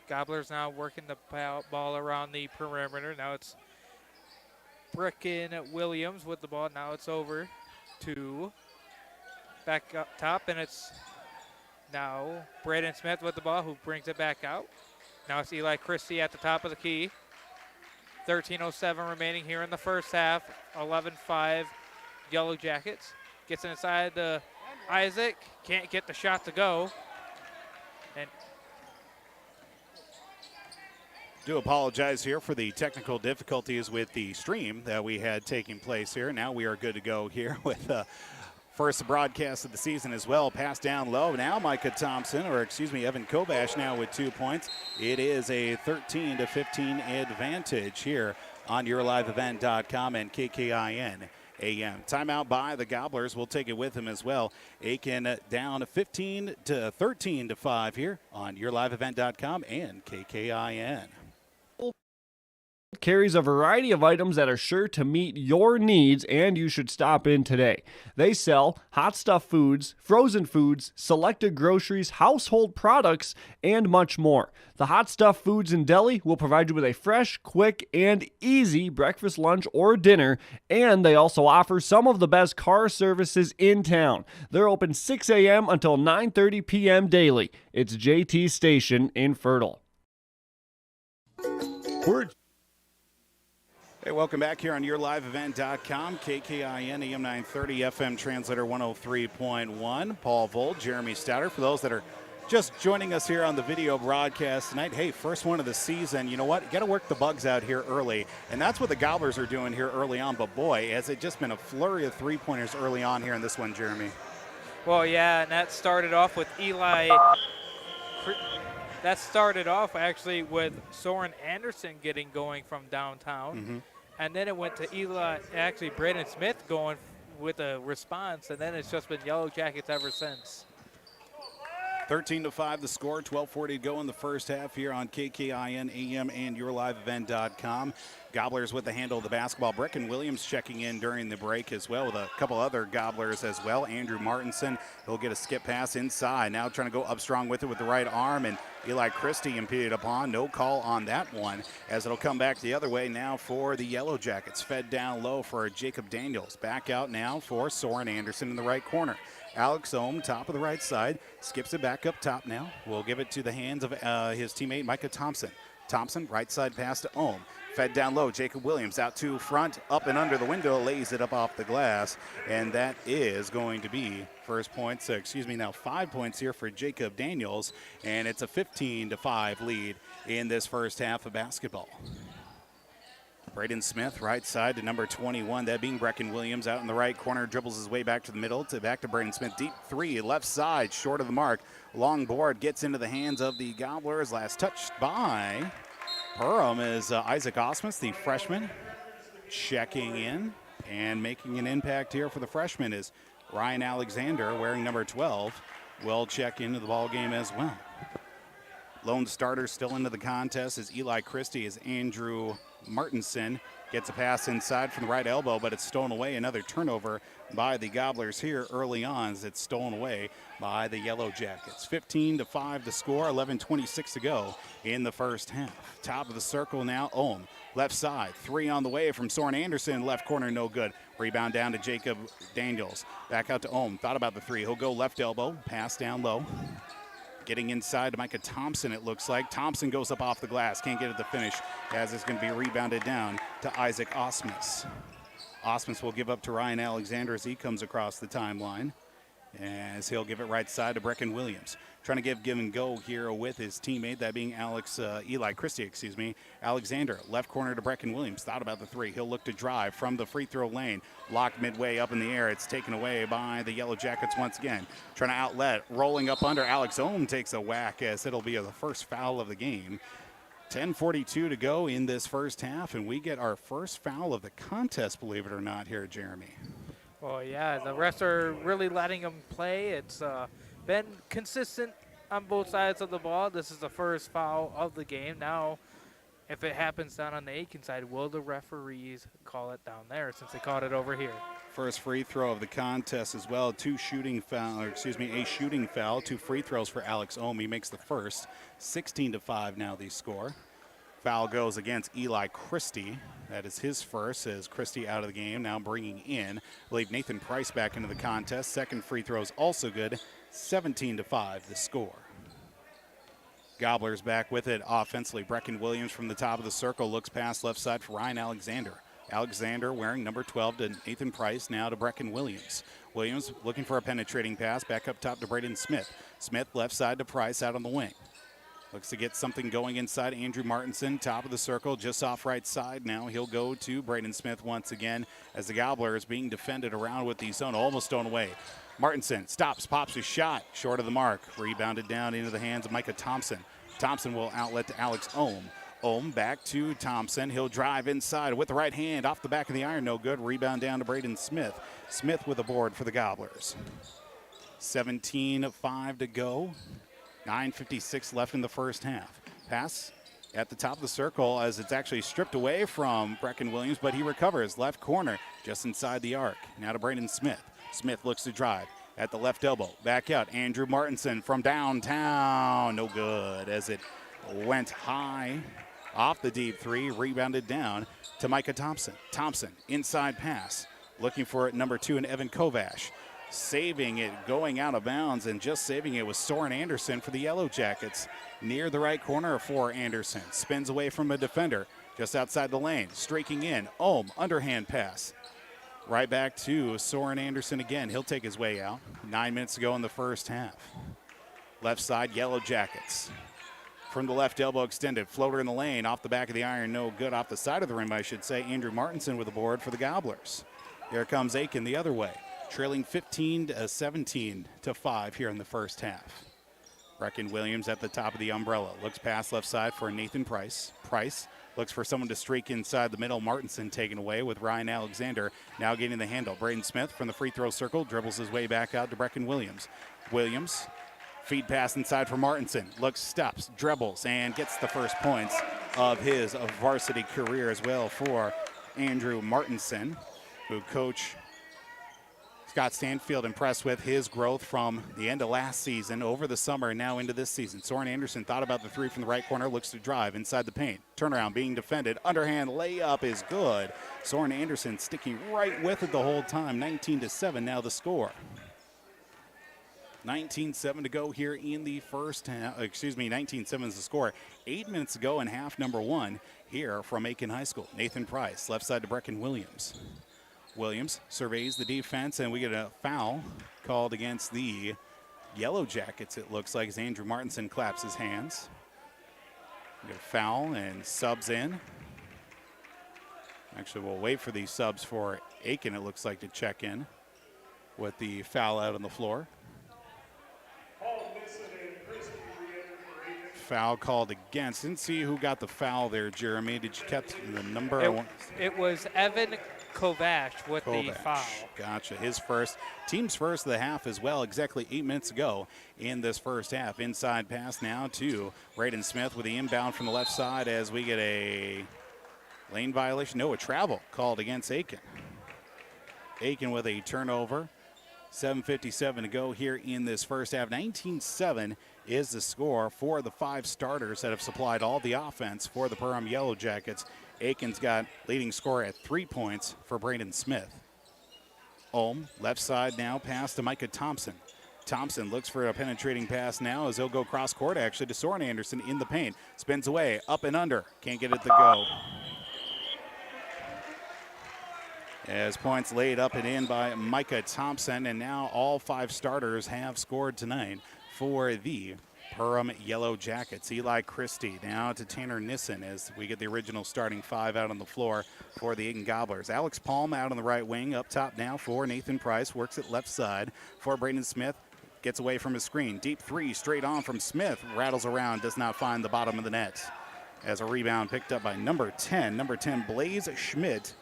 Gobblers now working the ball around the perimeter. Now it's Brickin Williams with the ball. Now it's over to back up top, and it's now Braden Smith with the ball, who brings it back out. Now it's Eli Christie at the top of the key. 13:07 remaining here in the first half. 11-5 Yellow Jackets. Gets inside to Isaac. Can't get the shot to go. And Do apologize here for the technical difficulties with the stream that we had taking place here. Now we are good to go here with first broadcast of the season as well. Pass down low. Now Evan Kovash now with 2 points. It is a 13-15 advantage here on YourLiveEvent.com and KKIN AM. Timeout by the Gobblers. We'll take it with them as well. Aitkin down 15-13-5 here on YourLiveEvent.com and KKIN. Carries a variety of items that are sure to meet your needs, and you should stop in today. They sell hot stuff foods, frozen foods, selected groceries, household products, and much more. The Hot Stuff Foods and Deli will provide you with a fresh, quick, and easy breakfast, lunch, or dinner, and they also offer some of the best car services in town. They're open 6 a.m. until 9:30 p.m. daily. It's JT Station in Fertile. Hey, welcome back here on YourLiveEvent.com, KKIN AM 930, FM Translator 103.1. Paul Vold, Jeremy Stouter. For those that are just joining us here on the video broadcast tonight, hey, first one of the season. You know what? You got to work the bugs out here early, and that's what the Gobblers are doing here early on. But boy, has it just been a flurry of three-pointers early on here in this one, Jeremy. well, yeah, and that started off with Eli. That started off actually with Soren Anderson getting going from downtown. Mm-hmm. And then it went to Braden Smith going with a response, and then it's just been Yellow Jackets ever since. 13-5 the score, 12:40 to go in the first half here on KKIN AM and YourLiveEvent.com. Gobblers with the handle of the basketball. Brickin Williams checking in during the break as well with a couple other Gobblers as well. Andrew Martinson, he'll get a skip pass inside. Now trying to go up strong with it with the right arm, and Eli Christie impeded upon. No call on that one, as it'll come back the other way now for the Yellow Jackets. Fed down low for Jacob Daniels. Back out now for Soren Anderson in the right corner. Alex Ohm, top of the right side, skips it back up top now. We'll give it to the hands of his teammate Micah Thompson. Thompson, right side pass to Ohm. Fed down low, Jacob Williams out to front, up and under the window, lays it up off the glass, and that is going to be first points, 5 points here for Jacob Daniels, and it's a 15-5 lead in this first half of basketball. Braden Smith, right side to number 21, that being Brickin Williams, out in the right corner, dribbles his way back to the middle, back to Braden Smith, deep three, left side, short of the mark. Long board gets into the hands of the Gobblers, last touched by Perham is Isaac Osmus, the freshman, checking in and making an impact here for the freshman is Ryan Alexander, wearing number 12, will check into the ball game as well. Lone starter still into the contest is Eli Christie, as Andrew Martinson gets a pass inside from the right elbow, but it's stolen away. Another turnover by the Gobblers here early on, as it's stolen away by the Yellow Jackets. 15-5 to score, 11:26 to go in the first half. Top of the circle now, Ohm. Left side, three on the way from Soren Anderson. Left corner, no good. Rebound down to Jacob Daniels. Back out to Ohm. Thought about the three. He'll go left elbow, pass down low. Getting inside to Micah Thompson, it looks like. Thompson goes up off the glass. Can't get it to finish, as it's going to be rebounded down to Isaac Osmus. Osmus will give up to Ryan Alexander as he comes across the timeline, as he'll give it right side to Brickin Williams. Trying to give and go here with his teammate, that being Eli Christie, Alexander, left corner to Brickin Williams. Thought about the three. He'll look to drive from the free throw lane. Locked midway up in the air. It's taken away by the Yellow Jackets once again. Trying to outlet. Rolling up under. Alex Ohm takes a whack, as it'll be the first foul of the game. 10:42 to go in this first half, and we get our first foul of the contest, believe it or not, here, Jeremy. Well, yeah, the refs are really letting them play. It's been consistent on both sides of the ball. This is the first foul of the game. Now, if it happens down on the Aitkin side, will the referees call it down there, since they called it over here? First free throw of the contest as well. A shooting foul, 2 free throws for Alex Ohm. He makes the first. 16-5 now the score. Foul goes against Eli Christie. That is his first as Christie out of the game. Now bringing in, I believe, Nathan Price back into the contest. Second free throw is also good. 17-5 the score. Gobblers back with it offensively. Brecken Williams from the top of the circle looks past left side for Ryan Alexander. Alexander wearing number 12 to Nathan Price, now to Brecken Williams. Williams looking for a penetrating pass, back up top to Braden Smith. Smith left side to Price out on the wing. Looks to get something going inside. Andrew Martinson, top of the circle, just off right side. Now he'll go to Braden Smith once again as the Gobblers being defended around with the zone, almost stone away. Martinson stops, pops his shot, short of the mark. Rebounded down into the hands of Micah Thompson. Thompson will outlet to Alex Ohm. Ohm back to Thompson. He'll drive inside with the right hand off the back of the iron. No good. Rebound down to Braden Smith. Smith with a board for the Gobblers. 17-5 to go. 9:56 left in the first half. Pass at the top of the circle as it's actually stripped away from Brecken Williams, but he recovers. Left corner just inside the arc. Now to Braden Smith. Smith looks to drive at the left elbow. Back out. Andrew Martinson from downtown. No good as it went high. Off the deep three, rebounded down to Micah Thompson. Thompson, inside pass, looking for number 2 in Evan Kovash. Saving it, going out of bounds, and just saving it was Soren Anderson for the Yellow Jackets. Near the right corner for Anderson. Spins away from a defender, just outside the lane. Streaking in, Ohm, underhand pass. Right back to Soren Anderson again. He'll take his way out. 9 minutes to go in the first half. Left side, Yellow Jackets. From the left elbow extended, floater in the lane, off the back of the iron, no good. Off the side of the rim, I should say. Andrew Martinson with a board for the Gobblers. Here comes Aitkin the other way, trailing 17-5 here in the first half. Brecken Williams at the top of the umbrella. Looks past left side for Nathan Price. Price looks for someone to streak inside the middle. Martinson taken away with Ryan Alexander now getting the handle. Braden Smith from the free throw circle dribbles his way back out to Brecken Williams. Williams. Feed pass inside for Martinson. Looks, stops, dribbles, and gets the first points of his varsity career as well for Andrew Martinson, who Coach Scott Stanfield impressed with his growth from the end of last season over the summer and now into this season. Soren Anderson thought about the three from the right corner, looks to drive inside the paint. Turnaround being defended. Underhand layup is good. Soren Anderson sticking right with it the whole time. 19-7 now the score. 19-7 to go here in the first half. 19-7 is the score. 8 minutes to go in half number 1 here from Aitkin High School. Nathan Price, left side to Brecken Williams. Williams surveys the defense, and we get a foul called against the Yellow Jackets, it looks like, as Andrew Martinson claps his hands. We get a foul and subs in. Actually, we'll wait for these subs for Aitkin, it looks like, to check in with the foul out on the floor. Foul called against. Didn't see who got the foul there, Jeremy. Did you catch the number? It was Evan Kovash with the foul. Gotcha. His first, team's first of the half as well. Exactly 8 minutes ago in this first half. Inside pass now to Braden Smith with the inbound from the left side as we get a lane violation. No, a travel called against Aitkin. Aitkin with a turnover. 7:57 to go here in this first half. 19-7 is the score for the 5 starters that have supplied all the offense for the Perham Yellow Jackets. Aitkin's got leading score at 3 points for Braden Smith. Ohm, left side now, pass to Micah Thompson. Thompson looks for a penetrating pass now as he'll go cross court actually to Soren Anderson in the paint. Spins away, up and under. Can't get it to go. As points laid up and in by Micah Thompson, and now all 5 starters have scored tonight for the Perham Yellow Jackets. Eli Christie now to Tanner Nissen as we get the original starting 5 out on the floor for the Aitkin Gobblers. Alex Palm out on the right wing, up top now for Nathan Price, works it left side for Braden Smith. Gets away from his screen. Deep 3 straight on from Smith, rattles around, does not find the bottom of the net. As a rebound picked up by number 10, Blaze Schmidt.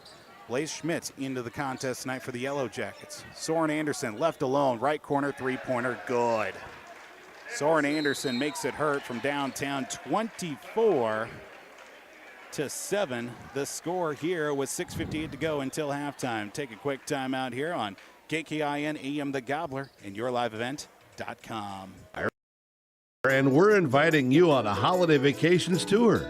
Blaze Schmidt into the contest tonight for the Yellow Jackets. Soren Anderson left alone, right corner, three-pointer, good. Soren Anderson makes it hurt from downtown, 24-10 to 7. The score here with 6:58 to go until halftime. Take a quick timeout here on KKIN AM The Gobbler and YourLiveEvent.com. And we're inviting you on a holiday vacations tour.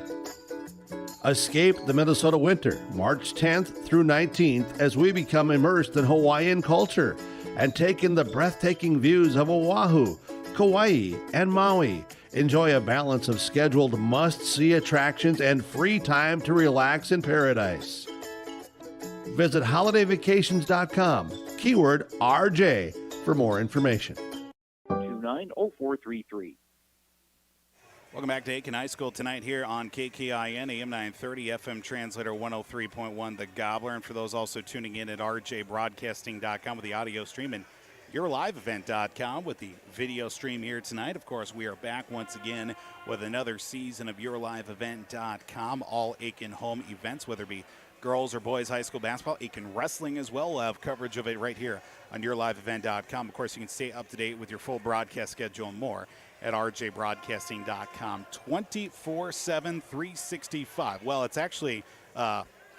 Escape the Minnesota winter, March 10th through 19th, as we become immersed in Hawaiian culture and take in the breathtaking views of Oahu, Kauai, and Maui. Enjoy a balance of scheduled must-see attractions and free time to relax in paradise. Visit holidayvacations.com, keyword RJ, for more information. 290433. Welcome back to Aitkin High School tonight here on KKIN, AM 930, FM translator 103.1, The Gobbler. And for those also tuning in at rjbroadcasting.com with the audio stream and YourLiveEvent.com with the video stream here tonight. Of course, we are back once again with another season of YourLiveEvent.com, all Aitkin home events, whether it be girls or boys high school basketball, Aitkin wrestling as well. We'll have coverage of it right here on YourLiveEvent.com. Of course, you can stay up to date with your full broadcast schedule and more at rjbroadcasting.com. 24/7, 365. Well, it's actually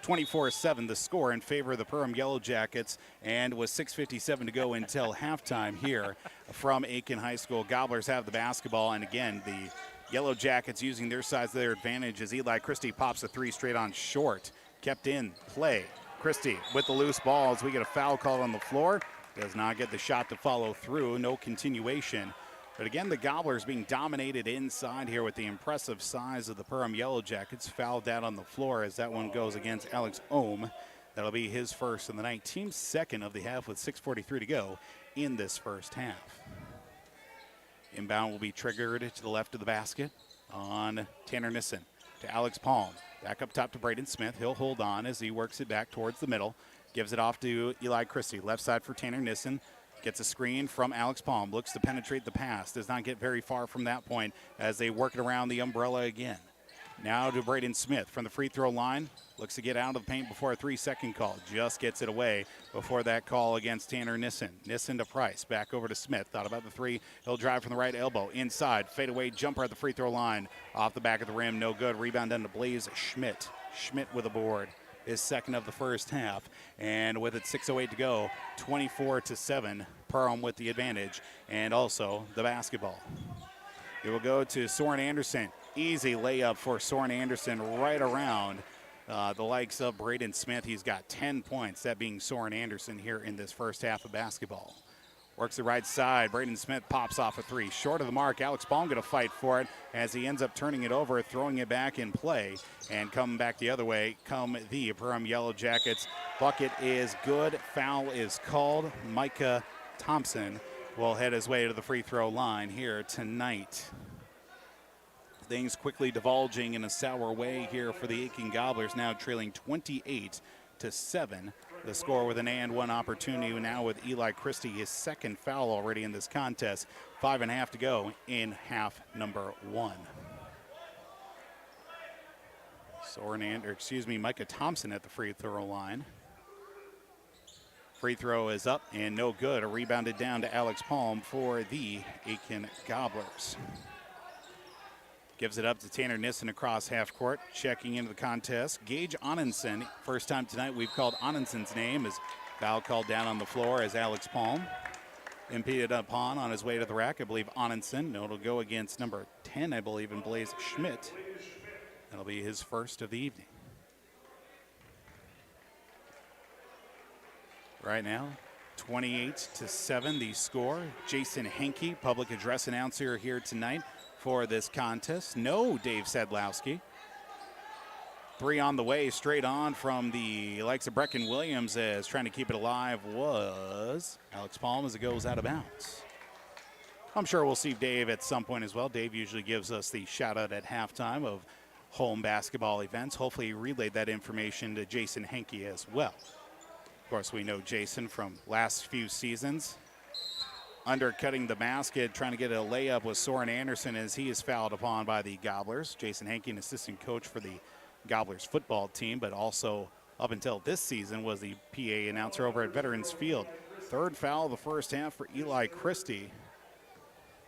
24/7 the score in favor of the Perham Yellow Jackets, and with 6:57 to go until halftime here from Aitkin High School. Gobblers have the basketball, and again, the Yellow Jackets using their size to their advantage as Eli Christie pops a three straight on short. Kept in play. Christie with the loose ball as we get a foul called on the floor. Does not get the shot to follow through. No continuation. But again, the Gobblers being dominated inside here with the impressive size of the Perham Yellow Jackets. Fouled out on the floor as that one goes against Alex Ohm. That'll be his first in the night. Team second of the half with 6:43 to go in this first half. Inbound will be triggered to the left of the basket on Tanner Nissen to Alex Palm. Back up top to Braden Smith. He'll hold on as he works it back towards the middle. Gives it off to Eli Christie. Left side for Tanner Nissen. Gets a screen from Alex Palm. Looks to penetrate the pass. Does not get very far from that point as they work it around the umbrella again. Now to Braden Smith from the free throw line. Looks to get out of the paint before a 3-second call. Just gets it away before that call against Tanner Nissen. Nissen to Price. Back over to Smith. Thought about the three. He'll drive from the right elbow. Inside. Fadeaway jumper at the free throw line. Off the back of the rim. No good. Rebound down to Blaze Schmidt. Schmidt with a board. His second of the first half. And with it 6:08 to go, 24-7. Perham with the advantage and also the basketball. It will go to Soren Anderson. Easy layup for Soren Anderson right around the likes of Braden Smith. He's got 10 points, that being Soren Anderson here in this first half of basketball. Works the right side. Braden Smith pops off a three. Short of the mark. Alex Baum going to fight for it as he ends up turning it over, throwing it back in play, and coming back the other way come the Perham Yellow Jackets. Bucket is good. Foul is called. Micah Thompson will head his way to the free throw line here tonight. Things quickly divulging in a sour way here for the Aitkin Gobblers, now trailing 28-7. The score with an and one opportunity now with Eli Christie, his second foul already in this contest. 5.5 to go in half number one. Micah Thompson at the free throw line. Free throw is up and no good. Rebounded down to Alex Palm for the Aitkin Gobblers. Gives it up to Tanner Nissen across half court. Checking into the contest, Gage Onenson. First time tonight we've called Onenson's name as foul called down on the floor as Alex Palm impeded upon on his way to the rack. I believe Onenson. No, it'll go against number 10, I believe, in Blaze Schmidt. That'll be his first of the evening. Right now, 28-7 the score. Jason Henke, public address announcer here tonight for this contest. No Dave Sedlowski. Three on the way, straight on from the likes of Brecken Williams as trying to keep it alive was Alex Palm as it goes out of bounds. I'm sure we'll see Dave at some point as well. Dave usually gives us the shout out at halftime of home basketball events. Hopefully he relayed that information to Jason Henke as well. Of course, we know Jason from last few seasons. Undercutting the basket, trying to get a layup with Soren Anderson as he is fouled upon by the Gobblers. Jason Henke, an assistant coach for the Gobblers football team, but also up until this season was the PA announcer over at Veterans Field. Third foul of the first half for Eli Christie.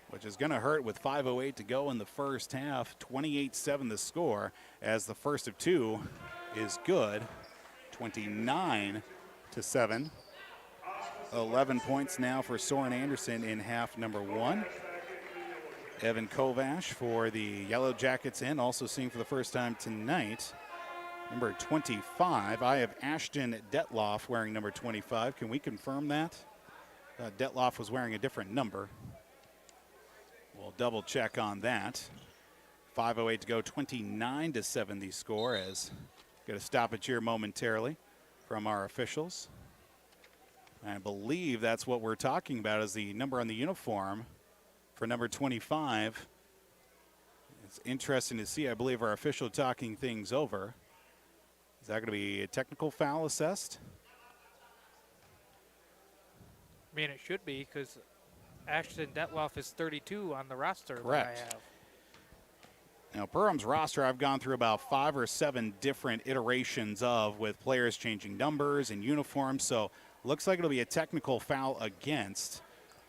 which is going to hurt with 5:08 to go in the first half. 28-7 the score, as the first of two is good. 29-7. 11 points now for Soren Anderson in half number one. Evan Kovash for the Yellow Jackets in, also seeing for the first time tonight, number 25. I have Ashton Detloff wearing number 25. Can we confirm that? Detloff was wearing a different number. We'll double check on that. 5:08 to go, 29-7 the score, as got to stop it here momentarily from our officials. I believe that's what we're talking about, is the number on the uniform for number 25. It's interesting to see. I believe our official talking things over. Is that going to be a technical foul assessed? I mean, it should be, because Ashton Detloff is 32 on the roster. Correct. That I have. Now, Perham's roster, I've gone through about 5 or 7 different iterations of, with players changing numbers and uniforms. So looks like it'll be a technical foul against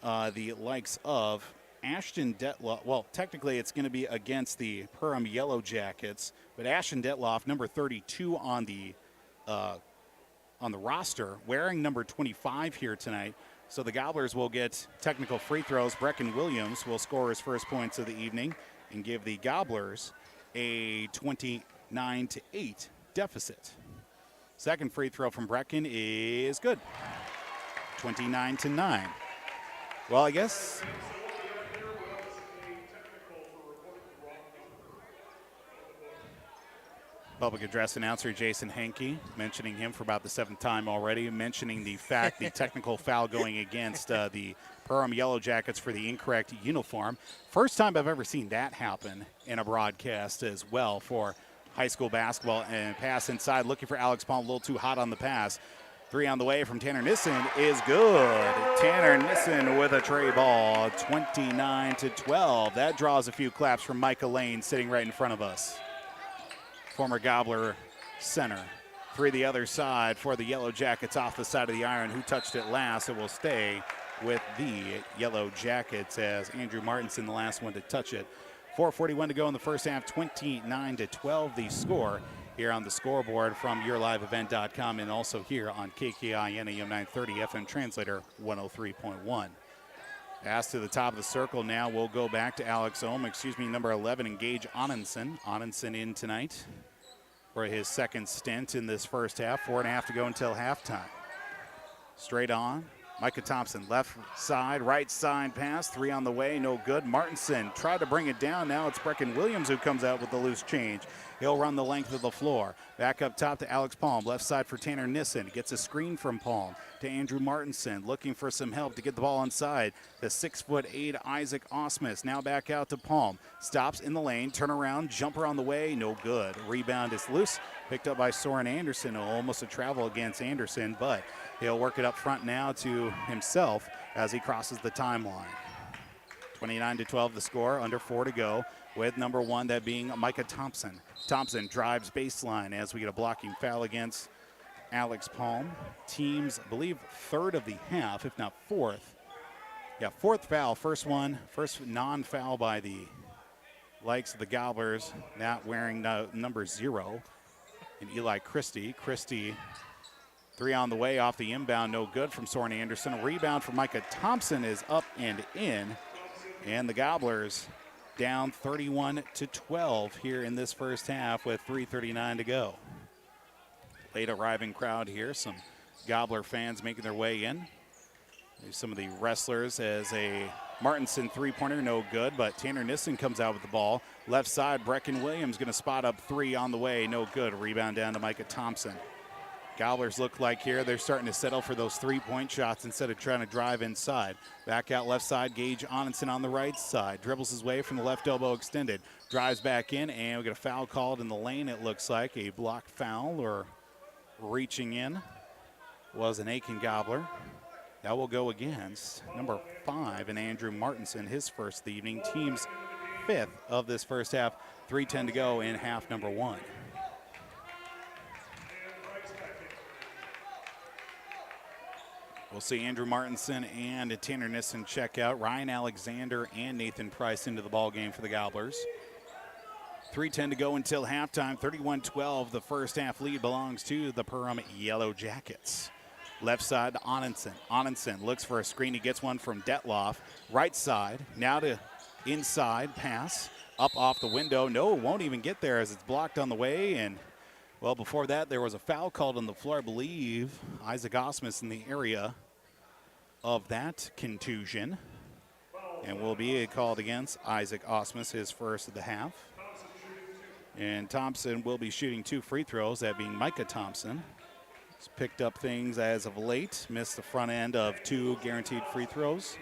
the likes of Ashton Detloff. Well, technically it's going to be against the Perham Yellow Jackets, but Ashton Detloff, number 32 on the roster, wearing number 25 here tonight. So the Gobblers will get technical free throws. Brecken Williams will score his first points of the evening and give the Gobblers a 29-8 deficit. Second free throw from Brecken is good. 29-9. Well, I guess public address announcer Jason Henke, mentioning him for about the 7th time already, mentioning the fact the technical foul going against the Perham Yellow Jackets for the incorrect uniform. First time I've ever seen that happen in a broadcast as well for high school basketball. And pass inside, looking for Alex Palm, a little too hot on the pass. 3 on the way from Tanner Nissen is good. Tanner Nissen with a tray ball, 29-12. That draws a few claps from Micah Lane sitting right in front of us. Former Gobbler center. 3 the other side for the Yellow Jackets off the side of the iron. Who touched it last? It will stay with the Yellow Jackets, as Andrew Martinson, the last one to touch it. 4:41 to go in the first half, 29-12 the score here on the scoreboard from yourliveevent.com, and also here on KKIN AM 930 FM translator 103.1. Pass to the top of the circle now. We'll go back to Alex Ohm, number 11, and Gage Onenson. Onenson in tonight for his second stint in this first half. 4.5 to go until halftime. Straight on. Micah Thompson, left side, right side pass. 3 on the way, no good. Martinson tried to bring it down. Now it's Brecken Williams who comes out with the loose change. He'll run the length of the floor. Back up top to Alex Palm. Left side for Tanner Nissen. Gets a screen from Palm to Andrew Martinson. Looking for some help to get the ball inside. The 6'8" Isaac Osmus. Now back out to Palm. Stops in the lane. Turn around. Jumper on the way. No good. Rebound is loose. Picked up by Soren Anderson. Almost a travel against Anderson, but he'll work it up front now to himself as he crosses the timeline. 29-12 the score. Under 4 to go, with number 1, that being Micah Thompson. Thompson drives baseline as we get a blocking foul against Alex Palm. Team's, I believe, 3rd of the half, if not 4th. Yeah, 4th foul. First non-foul by the likes of the Gobblers, not wearing number 0. And Eli Christie. Christie, 3 on the way off the inbound, no good from Soren Anderson. A rebound from Micah Thompson is up and in. And the Gobblers down 31-12 here in this first half with 3:39 to go. Late arriving crowd here. Some Gobbler fans making their way in. There's some of the wrestlers as a Martinson three-pointer, no good, but Tanner Nissen comes out with the ball. Left side, Brecken Williams going to spot up 3 on the way, no good. Rebound down to Micah Thompson. Gobblers look like here they're starting to settle for those 3-point shots instead of trying to drive inside. Back out left side, Gage Onenson on the right side. Dribbles his way from the left elbow extended. Drives back in, and we get a foul called in the lane. It looks like a blocked foul, or reaching in was an Aitkin Gobbler. That will go against number 5 and Andrew Martinson, his first of the evening. Team's 5th of this first half. 3:10 to go in half number 1. We'll see Andrew Martinson and Tanner Nissen check out. Ryan Alexander and Nathan Price into the ball game for the Gobblers. 3:10 to go until halftime. 31-12. The first half lead belongs to the Perham Yellow Jackets. Left side to Onenson. Onenson looks for a screen. He gets one from Detloff. Right side. Now to inside pass. Up off the window. No, won't even get there as it's blocked on the way. And, well, before that, there was a foul called on the floor. I believe Isaac Osmus in the area of that contusion. And will be called against Isaac Osmus, his first of the half. And Thompson will be shooting 2 free throws, that being Micah Thompson. He's picked up things as of late, missed the front end of 2 guaranteed free throws.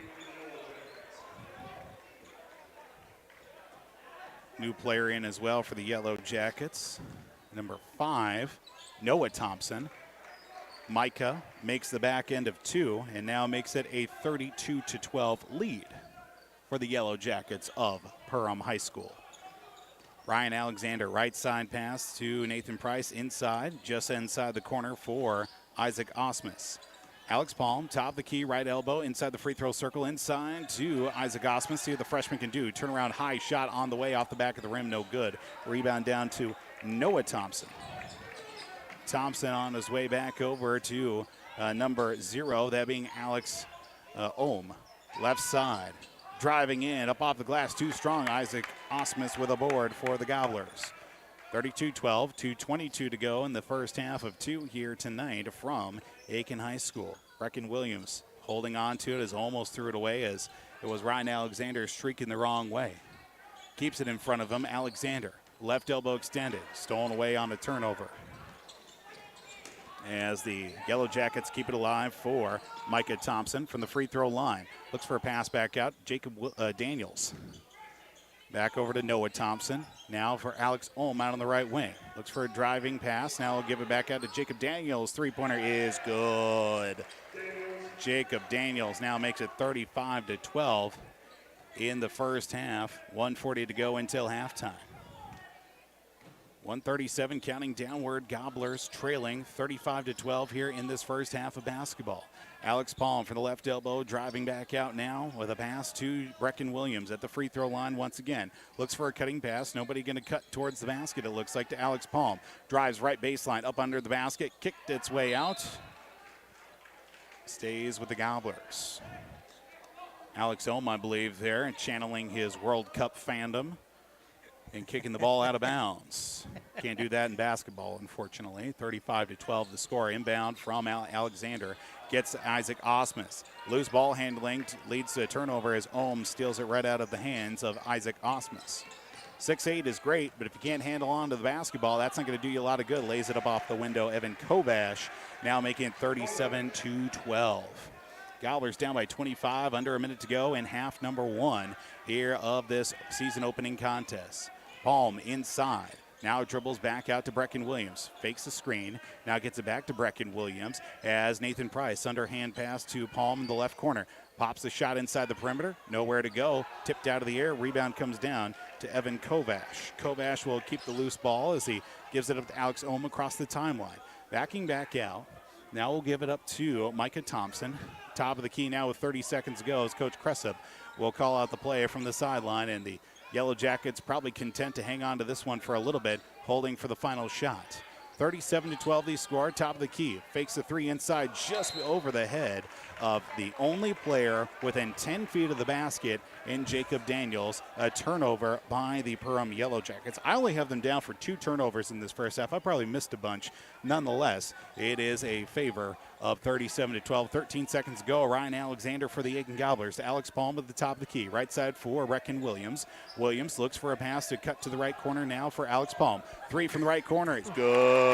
New player in as well for the Yellow Jackets. Number 5, Noah Thompson. Micah makes the back end of 2 and now makes it a 32-12 lead for the Yellow Jackets of Perham High School. Ryan Alexander, right side pass to Nathan Price inside, just inside the corner for Isaac Osmus. Alex Palm, top of the key, right elbow, inside the free throw circle, inside to Isaac Osmus. See what the freshman can do. Turnaround high shot on the way off the back of the rim, no good. Rebound down to Noah Thompson. Thompson on his way back over to number 0, that being Alex Ohm. Left side. Driving in, up off the glass, too strong. Isaac Osmus with a board for the Gobblers. 32-12, 2:22 to go in the first half of 2 here tonight from Aitkin High School. Brecken Williams holding on to it as almost threw it away as it was Ryan Alexander streaking the wrong way. Keeps it in front of him. Alexander, left elbow extended, stolen away on a turnover. As the Yellow Jackets keep it alive for Micah Thompson from the free throw line. Looks for a pass back out. Jacob Daniels. Back over to Noah Thompson. Now for Alex Ohm out on the right wing. Looks for a driving pass. Now he'll give it back out to Jacob Daniels. Three-pointer is good. Jacob Daniels now makes it 35-12 in the first half. 1:40 to go until halftime. 1:37 counting downward. Gobblers trailing 35-12 here in this first half of basketball. Alex Palm from the left elbow driving back out now with a pass to Brecken Williams at the free throw line once again. Looks for a cutting pass. Nobody going to cut towards the basket, it looks like, to Alex Palm. Drives right baseline up under the basket. Kicked its way out. Stays with the Gobblers. Alex Ohm, I believe, there, channeling his World Cup fandom and kicking the ball out of bounds. Can't do that in basketball, unfortunately. 35-12 the score. Inbound from Alexander. Gets Isaac Osmus. Loose ball handling leads to a turnover as Ohm steals it right out of the hands of Isaac Osmus. 6'8" is great, but if you can't handle on to the basketball, that's not going to do you a lot of good. Lays it up off the window. Evan Kovash now making it 37-12. Gobblers down by 25, under a minute to go in half number 1 here of this season opening contest. Palm inside. Now dribbles back out to Brecken Williams. Fakes the screen. Now gets it back to Brecken Williams as Nathan Price underhand pass to Palm in the left corner. Pops the shot inside the perimeter. Nowhere to go. Tipped out of the air. Rebound comes down to Evan Kovash. Kovash will keep the loose ball as he gives it up to Alex Ohm across the timeline. Backing back out. Now we'll give it up to Micah Thompson. Top of the key now with 30 seconds to go as Coach Cressup will call out the play from the sideline, and the Yellow Jackets probably content to hang on to this one for a little bit, holding for the final shot. 37-12 the score, top of the key. Fakes the three inside just over the head of the only player within 10 feet of the basket in Jacob Daniels. A turnover by the Perham Yellow Jackets. I only have them down for 2 turnovers in this first half. I probably missed a bunch. Nonetheless, it is a favor of 37-12. 13 seconds to go. Ryan Alexander for the Aitkin Gobblers to Alex Palm at the top of the key. Right side for Brecken Williams. Williams looks for a pass to cut to the right corner now for Alex Palm. 3 from the right corner. It's good.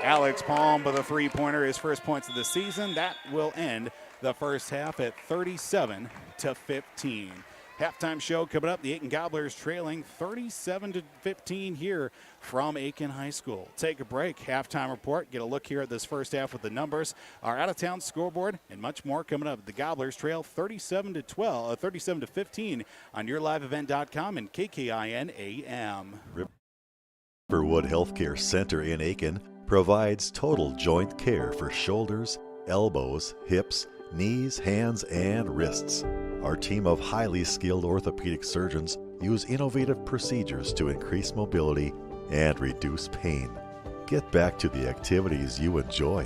Alex Palm with a three-pointer, his first points of the season. That will end the first half at 37-15. Halftime show coming up. The Aitkin Gobblers trailing 37-15 here from Aitkin High School. Take a break. Halftime report. Get a look here at this first half with the numbers, our out-of-town scoreboard, and much more coming up. The Gobblers trail 37-15 on yourliveevent.com and KKIN AM. Riverwood Healthcare Center in Aitkin provides total joint care for shoulders, elbows, hips, knees, hands, and wrists. Our team of highly skilled orthopedic surgeons use innovative procedures to increase mobility and reduce pain. Get back to the activities you enjoy.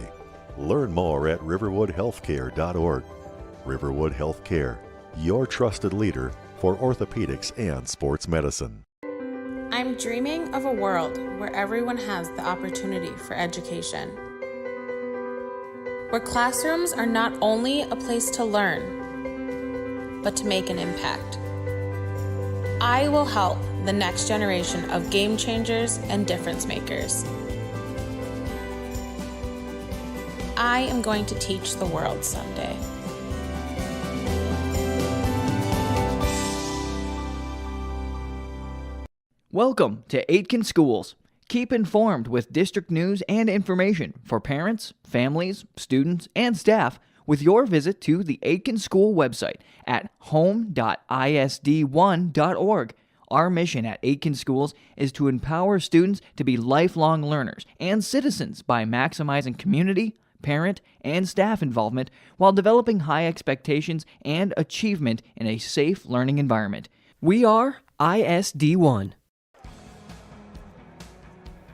Learn more at riverwoodhealthcare.org. Riverwood Healthcare, your trusted leader for orthopedics and sports medicine. I'm dreaming of a world where everyone has the opportunity for education, where classrooms are not only a place to learn, but to make an impact. I will help the next generation of game changers and difference makers. I am going to teach the world someday. Welcome to Aitkin Schools. Keep informed with district news and information for parents, families, students, and staff with your visit to the Aitkin School website at home.isd1.org. Our mission at Aitkin Schools is to empower students to be lifelong learners and citizens by maximizing community, parent, and staff involvement while developing high expectations and achievement in a safe learning environment. We are ISD1.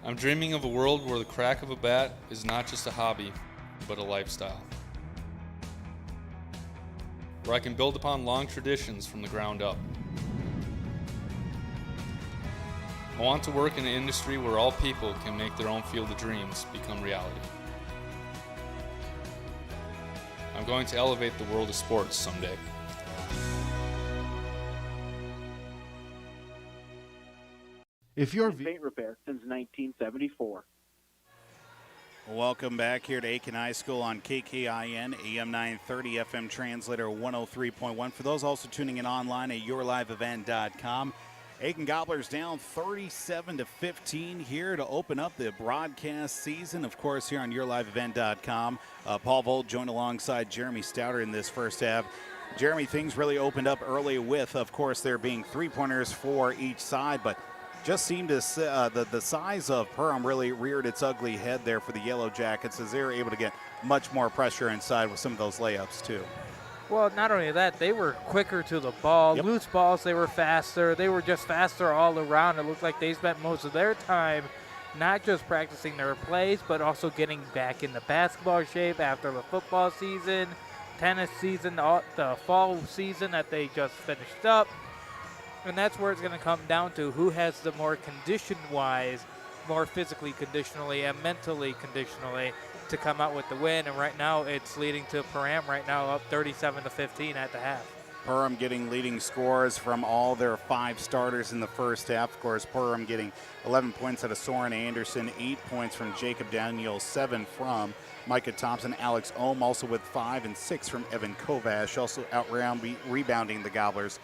I'm dreaming of a world where the crack of a bat is not just a hobby, but a lifestyle. Where I can build upon long traditions from the ground up. I want to work in an industry where all people can make their own field of dreams become reality. I'm going to elevate the world of sports someday. If you're paint repair since 1974. Welcome back here to Aitkin High School on KKIN, AM 930, FM Translator 103.1. For those also tuning in online at yourliveevent.com, Aitkin Gobblers down 37-15 here to open up the broadcast season. Of course, here on yourliveevent.com, Paul Volt joined alongside Jeremy Stouter in this first half. Jeremy, things really opened up early with, of course, there being three-pointers for each side, but just seemed to the size of Perham really reared its ugly head there for the Yellow Jackets as they were able to get much more pressure inside with some of those layups too. Well, not only that, they were quicker to the ball. Yep. Loose balls, they were faster. They were just faster all around. It looked like they spent most of their time not just practicing their plays, but also getting back into basketball shape after the football season, tennis season, the fall season that they just finished up. And that's where it's going to come down to who has the more condition-wise, more physically conditionally and mentally conditionally to come out with the win. And right now it's leading to Perham right now up 37-15 at the half. Perham getting leading scores from all their 5 starters in the first half. Of course, Perham getting 11 points out of Soren Anderson, 8 points from Jacob Daniel, 7 from Micah Thompson. Alex Ohm also with 5 and 6 from Evan Kovash, also rebounding the Gobblers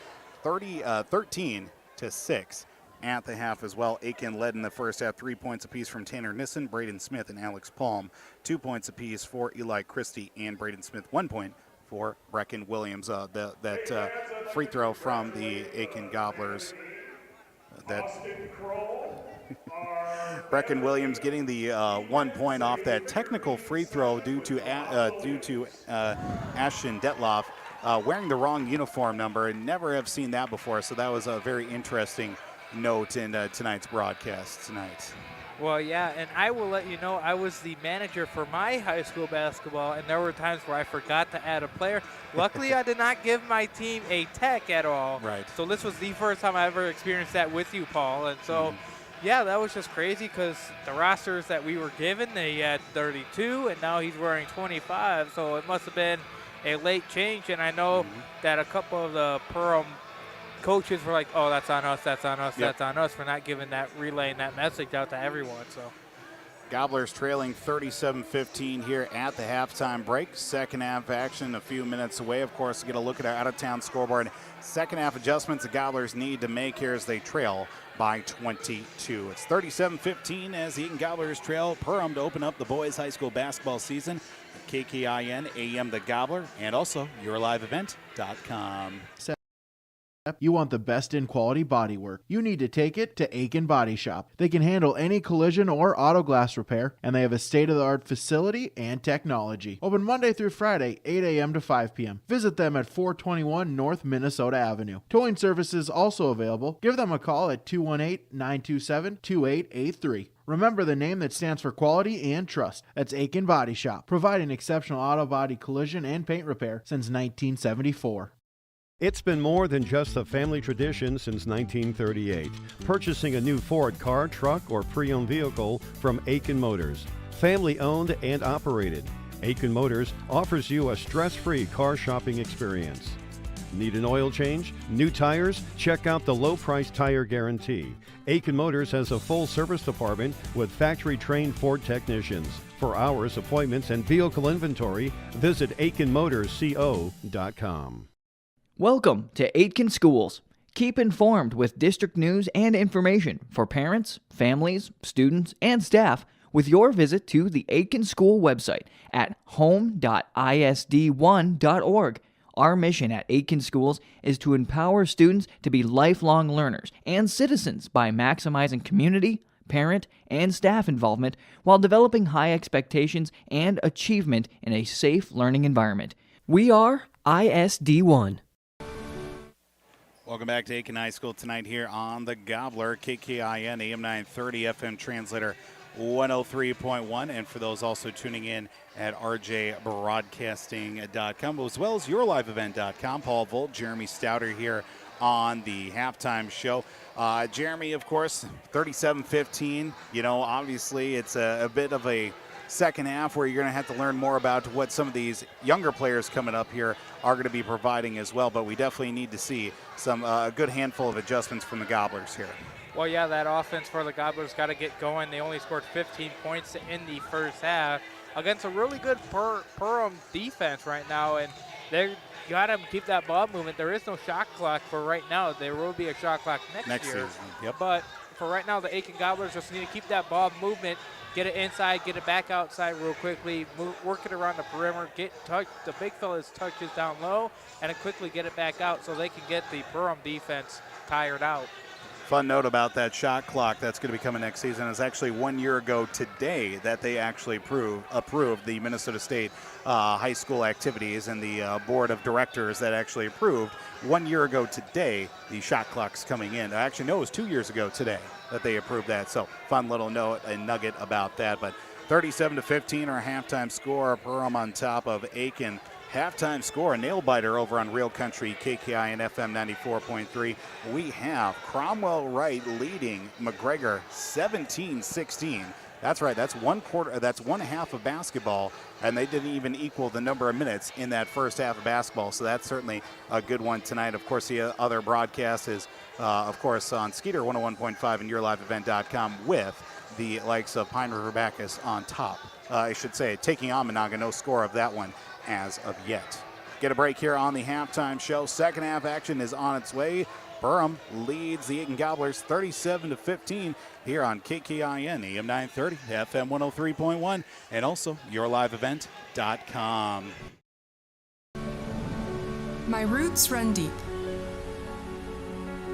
13-6 at the half as well. Aitkin led in the first half, 3 points apiece from Tanner Nissen, Braden Smith, and Alex Palm. 2 points apiece for Eli Christie and Braden Smith. 1 point for Brecken Williams. That free throw from the Aitkin Gobblers. Brecken Williams getting the 1 point off that technical free throw due to Ashton Detloff wearing the wrong uniform number, and never have seen that before. So that was a very interesting note in tonight's broadcast tonight. Well, yeah, and I will let you know I was the manager for my high school basketball, and there were times where I forgot to add a player. Luckily, I did not give my team a tech at all. Right. So this was the first time I ever experienced that with you, Paul. And so, yeah, that was just crazy because the rosters that we were given, they had 32, and now he's wearing 25. So it must have been a late change, and I know that a couple of the Perham coaches were like, oh, that's on us, that's on us, that's on us for not giving that, relaying that message out to everyone. So Gobblers trailing 37-15 here at the halftime break. Second half action a few minutes away. Of course, get a look at our out-of-town scoreboard. Second half adjustments the Gobblers need to make here as they trail by 22. It's 37-15 as the Aitkin Gobblers trail Perham to open up the boys high school basketball season. KKIN, AM The Gobbler, and also yourliveevent.com. You want the best in quality bodywork. You need to take it to Aitkin Body Shop. They can handle any collision or auto glass repair, and they have a state-of-the-art facility and technology. Open Monday through Friday, 8 a.m. to 5 p.m. Visit them at 421 North Minnesota Avenue. Towing services also available. Give them a call at 218-927-2883. Remember the name that stands for quality and trust. That's Aitkin Body Shop, providing exceptional auto body collision and paint repair since 1974. It's been more than just a family tradition since 1938. Purchasing a new Ford car, truck, or pre-owned vehicle from Aitkin Motors. Family owned and operated. Aitkin Motors offers you a stress-free car shopping experience. Need an oil change? New tires? Check out the low-price tire guarantee. Aitkin Motors has a full service department with factory-trained Ford technicians. For hours, appointments, and vehicle inventory, visit AitkinMotorsCO.com. Welcome to Aitkin Schools. Keep informed with district news and information for parents, families, students, and staff with your visit to the Aitkin School website at home.isd1.org. Our mission at Aitkin Schools is to empower students to be lifelong learners and citizens by maximizing community, parent, and staff involvement while developing high expectations and achievement in a safe learning environment. We are ISD1. Welcome back to Aitkin High School tonight here on the Gobbler, KKIN, AM 930, FM translator 103.1. And for those also tuning in at rjbroadcasting.com, as well as yourliveevent.com, Paul Volt, Jeremy Stouter here on the halftime show. Jeremy, of course, 37-15. You know, obviously it's a bit of a second half where you're going to have to learn more about what some of these younger players coming up here are going to be providing as well, but we definitely need to see some a good handful of adjustments from the Gobblers here. Well, yeah, that offense for the Gobblers got to get going. They only scored 15 points in the first half against a really good Perham defense right now, and they got to keep that ball movement. There is no shot clock for right now. There will be a shot clock next year. Season. Yep. But for right now, the Aitkin Gobblers just need to keep that ball movement, get it inside, get it back outside real quickly, work it around the perimeter, get the big fellas touches down low, and then quickly get it back out so they can get the Perham defense tired out. Fun note about that shot clock that's going to be coming next season is actually 1 year ago today that they actually approved the Minnesota State high school activities, and the board of directors that actually approved 1 year ago today the shot clocks coming in. Actually, no, it was 2 years ago today that they approved that. So fun little note and nugget about that. But 37-15 our halftime score. Perham on top of Aitkin. Halftime score, a nail-biter over on Real Country, KKIN FM 94.3. We have Cromwell Wright leading McGregor 17-16. That's right, that's one half of basketball, and they didn't even equal the number of minutes in that first half of basketball, so that's certainly a good one tonight. Of course, the other broadcast is, of course, on Skeeter 101.5 and yourliveevent.com with the likes of Pine River Bacchus on top. I should say, taking on Monaga, no score of that one as of yet. Get a break here on the halftime show. Second half action is on its way. Perham leads the Aitkin Gobblers 37-15 here on KKIN, AM 930, FM 103.1, and also yourliveevent.com. My roots run deep.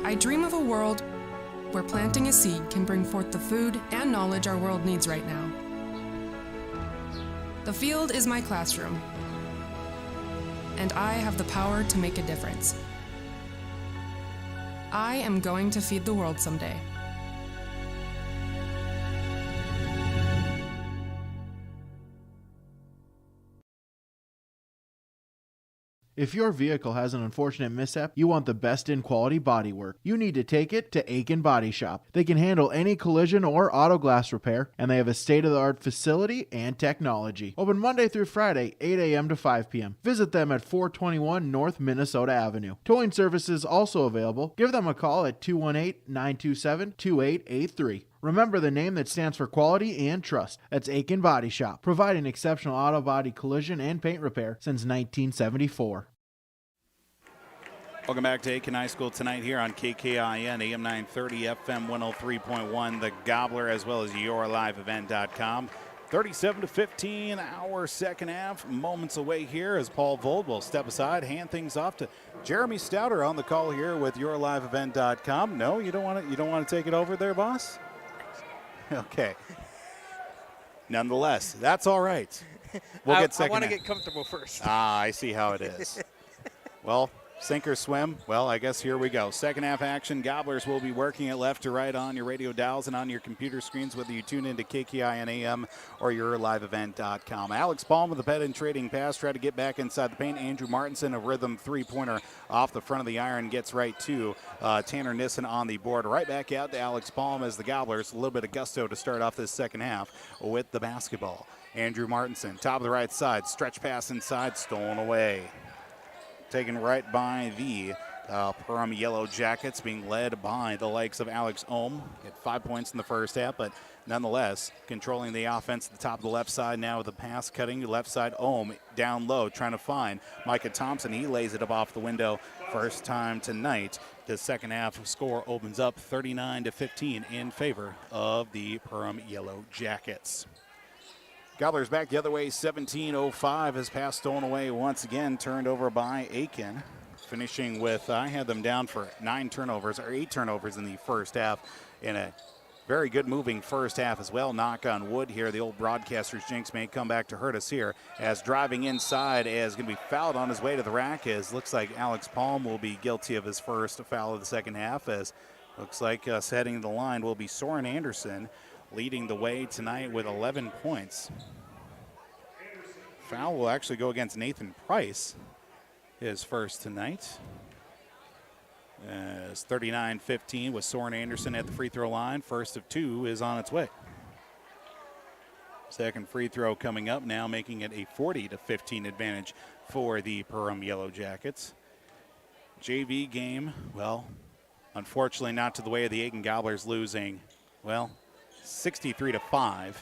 I dream of a world where planting a seed can bring forth the food and knowledge our world needs right now. The field is my classroom, and I have the power to make a difference. I am going to feed the world someday. If your vehicle has an unfortunate mishap, you want the best in quality bodywork. You need to take it to Aitkin Body Shop. They can handle any collision or auto glass repair, and they have a state-of-the-art facility and technology. Open Monday through Friday, 8 a.m. to 5 p.m. Visit them at 421 North Minnesota Avenue. Towing services also available. Give them a call at 218-927-2883. Remember the name that stands for quality and trust. That's Aitkin Body Shop, providing exceptional auto body collision and paint repair since 1974. Welcome back to Aitkin High School tonight here on KKIN, AM 930, FM 103.1, the Gobbler, as well as yourliveevent.com. 37-15, our second half. Moments away here as Paul Vold will step aside, hand things off to Jeremy Stouter on the call here with YourLiveEvent.com. No, you don't want to take it over there, boss? Okay. Nonetheless, that's all right. We'll get second. I want to get comfortable first. I see how it is. Well, sink or swim? Well, I guess here we go. Second half action. Gobblers will be working it left to right on your radio dials and on your computer screens, whether you tune into KKIN AM or YourLiveEvent.com. Alex Palm with the pet and trading pass. Try to get back inside the paint. Andrew Martinson, a rhythm three-pointer off the front of the iron, gets right to Tanner Nissen on the board. Right back out to Alex Palm as the Gobblers. A little bit of gusto to start off this second half with the basketball. Andrew Martinson, top of the right side. Stretch pass inside, stolen away. Taken right by the Perham Yellow Jackets, being led by the likes of Alex Ohm. At 5 points in the first half, but nonetheless controlling the offense at the top of the left side now with the pass cutting left side. Ohm down low trying to find Micah Thompson. He lays it up off the window. First time tonight. The second half score opens up 39-15 in favor of the Perham Yellow Jackets. Gobblers back the other way, 17:05. His pass stolen away once again, turned over by Aitkin. Finishing with, I had them down for 8 turnovers in the first half, in a very good moving first half as well. Knock on wood here. The old broadcaster's jinx may come back to hurt us here, as driving inside is going to be fouled on his way to the rack, as looks like Alex Palm will be guilty of his first foul of the second half, as looks like us heading to the line will be Soren Anderson, leading the way tonight with 11 points. Foul will actually go against Nathan Price, his first tonight. As 39-15 with Soren Anderson at the free throw line. First of 2 is on its way. Second free throw coming up now, making it a 40-15 advantage for the Perham Yellow Jackets. JV game, well, unfortunately not to the way of the Aitkin Gobblers, losing, well, 63-5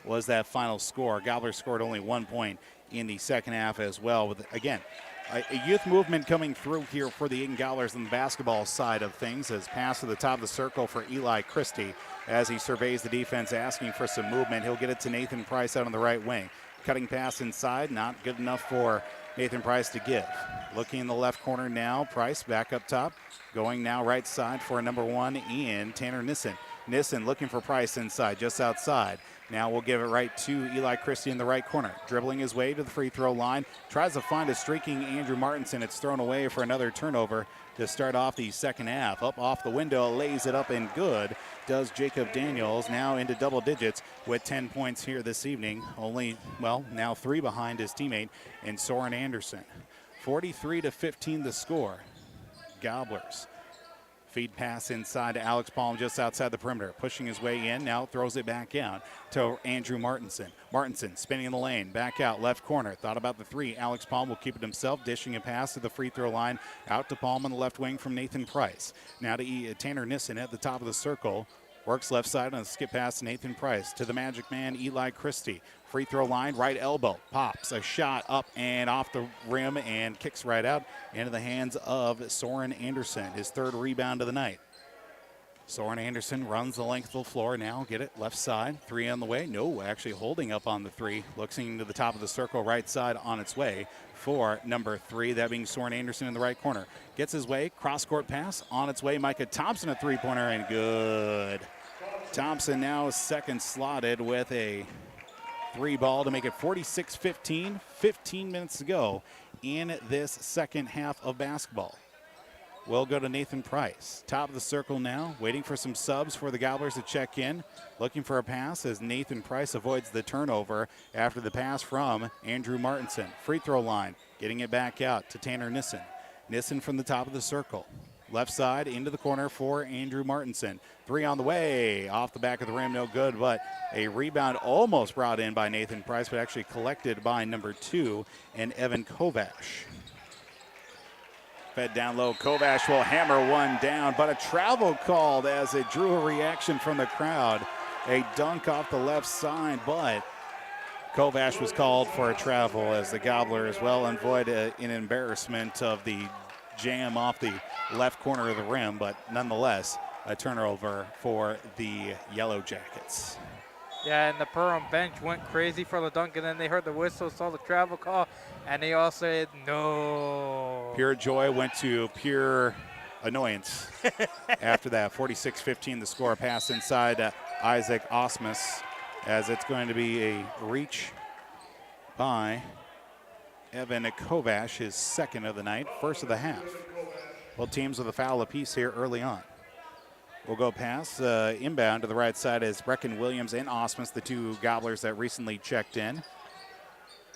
was that final score. Gobblers scored only 1 point in the second half as well. With, again, a youth movement coming through here for the Aitkin Gobblers on the basketball side of things, as pass to the top of the circle for Eli Christie as he surveys the defense, asking for some movement. He'll get it to Nathan Price out on the right wing. Cutting pass inside, not good enough for Nathan Price to give. Looking in the left corner now, Price back up top. Going now right side for number 1 in Tanner Nissen. Nissen looking for Price inside, just outside. Now we'll give it right to Eli Christie in the right corner. Dribbling his way to the free throw line. Tries to find a streaking Andrew Martinson. It's thrown away for another turnover to start off the second half. Up off the window, lays it up and good. Does Jacob Daniels, now into double digits with 10 points here this evening. Only, well, now 3 behind his teammate in Soren Anderson. 43-15 the score. Gobblers. Feed pass inside to Alex Palm just outside the perimeter. Pushing his way in, now throws it back out to Andrew Martinson. Martinson spinning in the lane, back out, left corner. Thought about the 3. Alex Palm will keep it himself, dishing a pass to the free throw line. Out to Palm on the left wing from Nathan Price. Now to Tanner Nissen at the top of the circle. Works left side on a skip pass to Nathan Price. To the magic man, Eli Christie. Free throw line, right elbow. Pops a shot up and off the rim and kicks right out into the hands of Soren Anderson. His 3rd rebound of the night. Soren Anderson runs the length of the floor. Now get it left side. 3 on the way. No, actually holding up on the 3. Looking to the top of the circle, right side on its way for number 3. That being Soren Anderson in the right corner. Gets his way. Cross-court pass on its way. Micah Thompson, a 3-pointer, and good. Thompson now second slotted with a 3 ball to make it 46-15. 15 minutes to go in this second half of basketball. We'll go to Nathan Price. Top of the circle now, waiting for some subs for the Gobblers to check in. Looking for a pass as Nathan Price avoids the turnover after the pass from Andrew Martinson. Free throw line, getting it back out to Tanner Nissen. Nissen from the top of the circle. Left side into the corner for Andrew Martinson. 3 on the way, off the back of the rim, no good, but a rebound almost brought in by Nathan Price, but actually collected by number 2 and Evan Kovash. Fed down low, Kovash will hammer one down, but a travel called as it drew a reaction from the crowd. A dunk off the left side, but Kovash was called for a travel as the Gobblers, well, avoid an embarrassment of the jam off the left corner of the rim, but nonetheless, a turnover for the Yellow Jackets. Yeah, and the Perham bench went crazy for the dunk, and then they heard the whistle, saw the travel call, and they all said no. Pure joy went to pure annoyance after that. 46-15 the score. Pass inside Isaac Osmus, as it's going to be a reach by Evan Kovash, his second of the night, first of the half. Both teams with a foul apiece here early on. We'll go pass inbound to the right side as Brecken Williams and Osmus, the two Gobblers that recently checked in.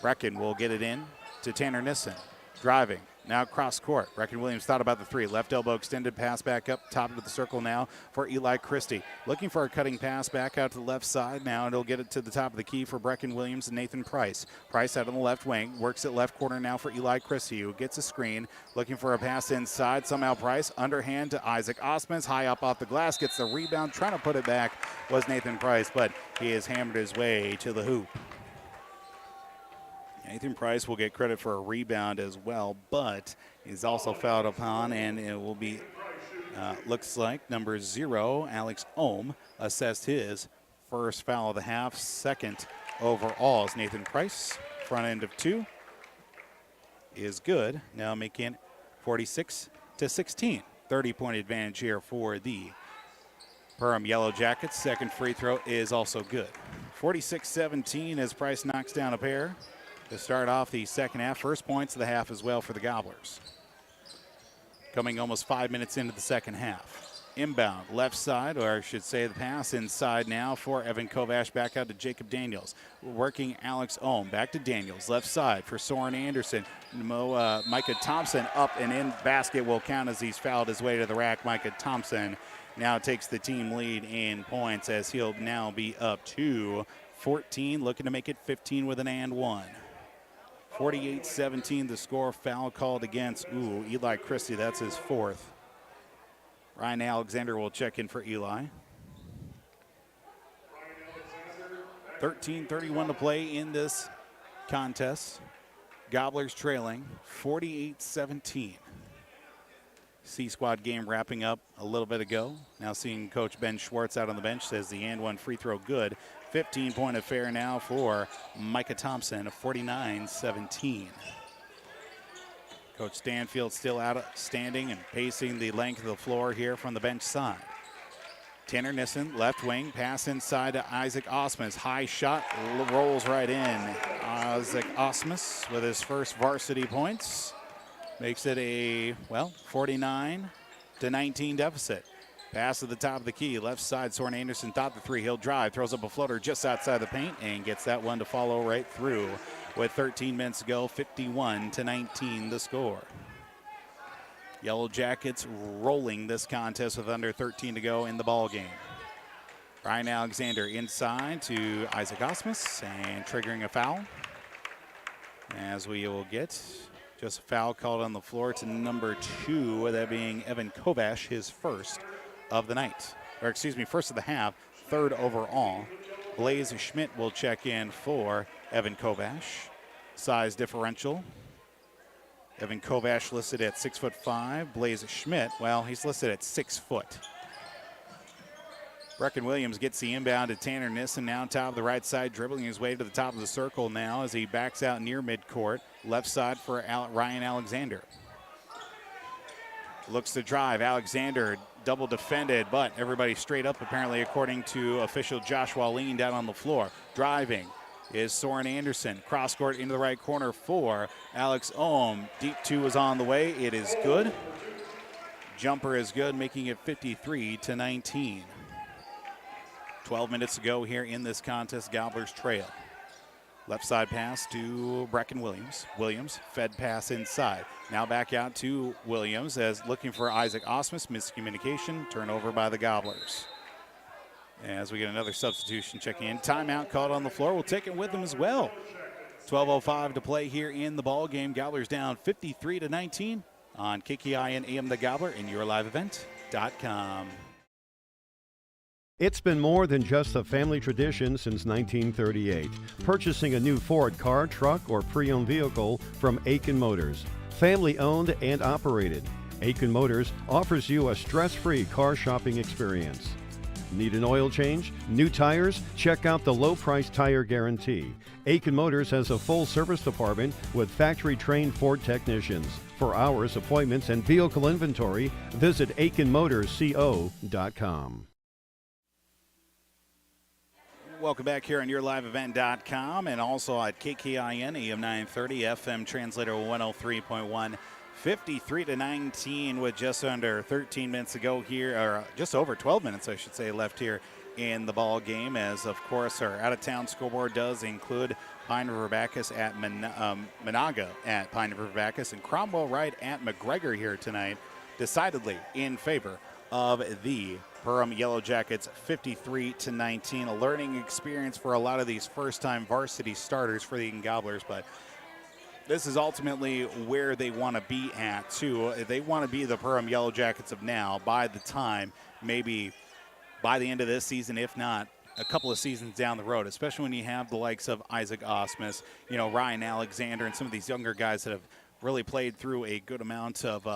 Brecken will get it in to Tanner Nissen. Driving, now cross court. Brecken Williams thought about the three. Left elbow extended pass back up, top of the circle now for Eli Christie. Looking for a cutting pass back out to the left side now, and he'll get it to the top of the key for Brecken Williams and Nathan Price. Price out on the left wing, works at left corner now for Eli Christie, who gets a screen. Looking for a pass inside, somehow Price, underhand to Isaac Osmond, high up off the glass, gets the rebound. Trying to put it back was Nathan Price, but he has hammered his way to the hoop. Nathan Price will get credit for a rebound as well, but he's also fouled upon, and it will be, looks like number 0, Alex Ohm, assessed his first foul of the half, second overall as Nathan Price, front end of 2, is good. Now making 46-16, 30-point advantage here for the Perham Yellow Jackets. Second free throw is also good. 46-17 as Price knocks down a pair to start off the second half. First points of the half as well for the Gobblers. Coming almost 5 minutes into the second half. Inbound, left side, or I should say the pass inside now for Evan Kovash, back out to Jacob Daniels. Working Alex Ohm, back to Daniels, left side for Soren Anderson. Micah Thompson up and in, basket will count as he's fouled his way to the rack. Micah Thompson now takes the team lead in points as he'll now be up to 14, looking to make it 15 with an and one. 48-17 the score. Foul called against Eli Christie. That's his fourth. Ryan Alexander will check in for Eli. 13:31 to play in this contest. Gobblers trailing 48-17. C-Squad game wrapping up a little bit ago. Now seeing Coach Ben Schwartz out on the bench, says the and one free throw good. 15-point affair now for Micah Thompson, 49-17. Coach Stanfield still out standing and pacing the length of the floor here from the bench side. Tanner Nissen, left wing, pass inside to Isaac Osmus. High shot, rolls right in. Isaac Osmus with his first varsity points. Makes it a, 49-19 deficit. Pass to the top of the key, left side. Soren Anderson thought the three. He'll drive, throws up a floater just outside the paint, and gets that one to follow right through. With 13 minutes to go, 51-19 the score. Yellow Jackets rolling this contest with under 13 to go in the ball game. Ryan Alexander inside to Isaac Osmus and triggering a foul. As we will get just a foul called on the floor to number 2, that being Evan Kovash, his first of the night. Or excuse me, first of the half, third overall. Blaze Schmidt will check in for Evan Kovash. Size differential. Evan Kovash listed at 6'5". Blaze Schmidt, he's listed at 6 foot. Brecken Williams gets the inbound to Tanner Nissen, now top of the right side, dribbling his way to the top of the circle now as he backs out near midcourt. Left side for Ryan Alexander. Looks to drive. Alexander double defended, but everybody straight up apparently, according to official Josh Wallin down on the floor. Driving is Soren Anderson. Cross court into the right corner for Alex Ohm. Deep 2 is on the way. It is good. Jumper is good, making it 53-19. 12 minutes to go here in this contest. Gobblers trail. Left side pass to Brecken Williams. Williams, fed pass inside. Now back out to Williams as looking for Isaac Osmus. Miscommunication, turnover by the Gobblers. As we get another substitution checking in. Timeout called on the floor. We'll take it with them as well. 12:05 to play here in the ball game. Gobblers down 53-19 on KKIN AM The Gobbler and YourLiveEvent.com. It's been more than just a family tradition since 1938. Purchasing a new Ford car, truck, or pre-owned vehicle from Aitkin Motors. Family owned and operated. Aitkin Motors offers you a stress-free car shopping experience. Need an oil change? New tires? Check out the low price tire guarantee. Aitkin Motors has a full service department with factory trained Ford technicians. For hours, appointments, and vehicle inventory, visit AitkinMotorsCO.com. Welcome back here on YourLiveEvent.com and also at KKIN AM 930 FM translator 103.1. 53-19 with just under 13 minutes to go here, or just over 12 minutes, I should say, left here in the ball game. As of course our out-of-town scoreboard does include Pine River Bacchus at Monaga at Pine River Bacchus and Cromwell Wright at McGregor here tonight, decidedly in favor of the Perham Yellow Jackets, 53-19. A learning experience for a lot of these first-time varsity starters for the Aitkin Gobblers, but this is ultimately where they want to be at, too. They want to be the Perham Yellow Jackets of now by the time, maybe by the end of this season, if not a couple of seasons down the road, especially when you have the likes of Isaac Osmus, Ryan Alexander, and some of these younger guys that have really played through a good amount of,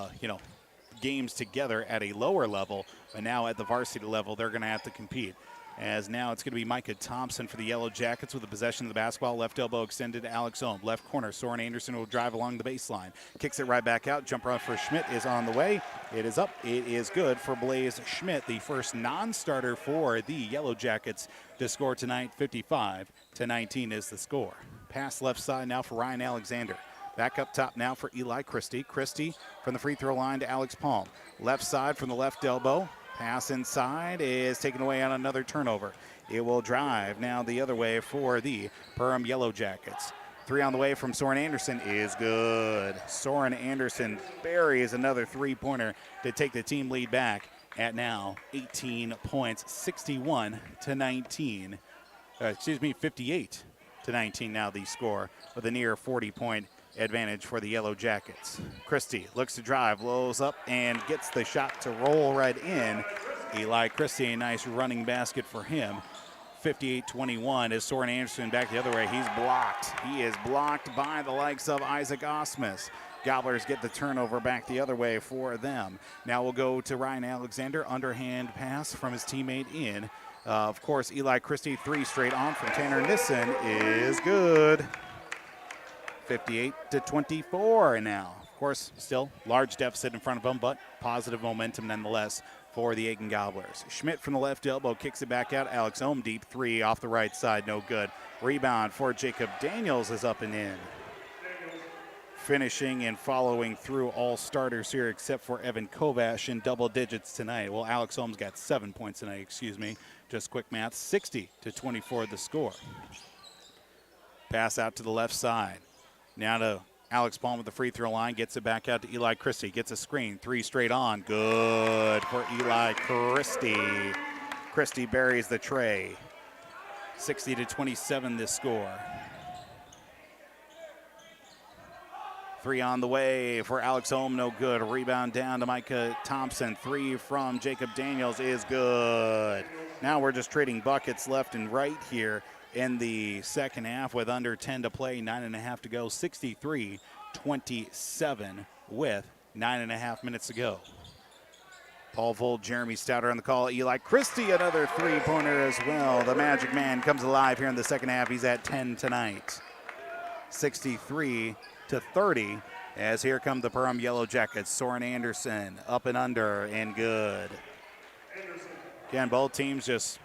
games together at a lower level, but now at the varsity level, they're going to have to compete. As now it's going to be Micah Thompson for the Yellow Jackets with the possession of the basketball. Left elbow extended to Alex Ohm. Left corner, Soren Anderson will drive along the baseline. Kicks it right back out. Jumper on for Schmidt is on the way. It is up. It is good for Blaze Schmidt, the first non-starter for the Yellow Jackets to score tonight. 55-19 is the score. Pass left side now for Ryan Alexander. Back up top now for Eli Christie. Christie from the free throw line to Alex Palm. Left side from the left elbow. Pass inside is taken away on another turnover. It will drive now the other way for the Perham Yellow Jackets. Three on the way from Soren Anderson is good. Soren Anderson buries another three-pointer to take the team lead back at now 18 points, 61-19. 58-19 now the score with a near 40-point advantage for the Yellow Jackets. Christie looks to drive, blows up, and gets the shot to roll right in. Eli Christie, a nice running basket for him. 58-21 is Soren Anderson back the other way. He's blocked. He is blocked by the likes of Isaac Osmus. Gobblers get the turnover back the other way for them. Now we'll go to Ryan Alexander. Underhand pass from his teammate in. Of course, Eli Christie, three straight on from Tanner Nissen is good. 58-24 now. Of course, still large deficit in front of them, but positive momentum nonetheless for the Aitkin Gobblers. Schmidt from the left elbow kicks it back out. Alex Ohm deep three off the right side, no good. Rebound for Jacob Daniels is up and in. Finishing and following through all starters here except for Evan Kovash in double digits tonight. Well, Alex Ohm's got 7 points tonight, Just quick math, 60-24 the score. Pass out to the left side. Now to Alex Palm with the free throw line, gets it back out to Eli Christie, gets a screen, three straight on, good for Eli Christie. Christie buries the tray. 60-27 this score. Three on the way for Alex Ohm, no good. Rebound down to Micah Thompson. Three from Jacob Daniels is good. Now we're just trading buckets left and right here in the second half with under 10 to play, 9.5 to go, 63-27 with 9.5 minutes to go. Paul Vold, Jeremy Stouter on the call. Eli Christie, another three-pointer as well. The Magic Man comes alive here in the second half. He's at 10 tonight. 63-30 as here come the Perham Yellow Jackets. Soren Anderson up and under and good. Again, both teams just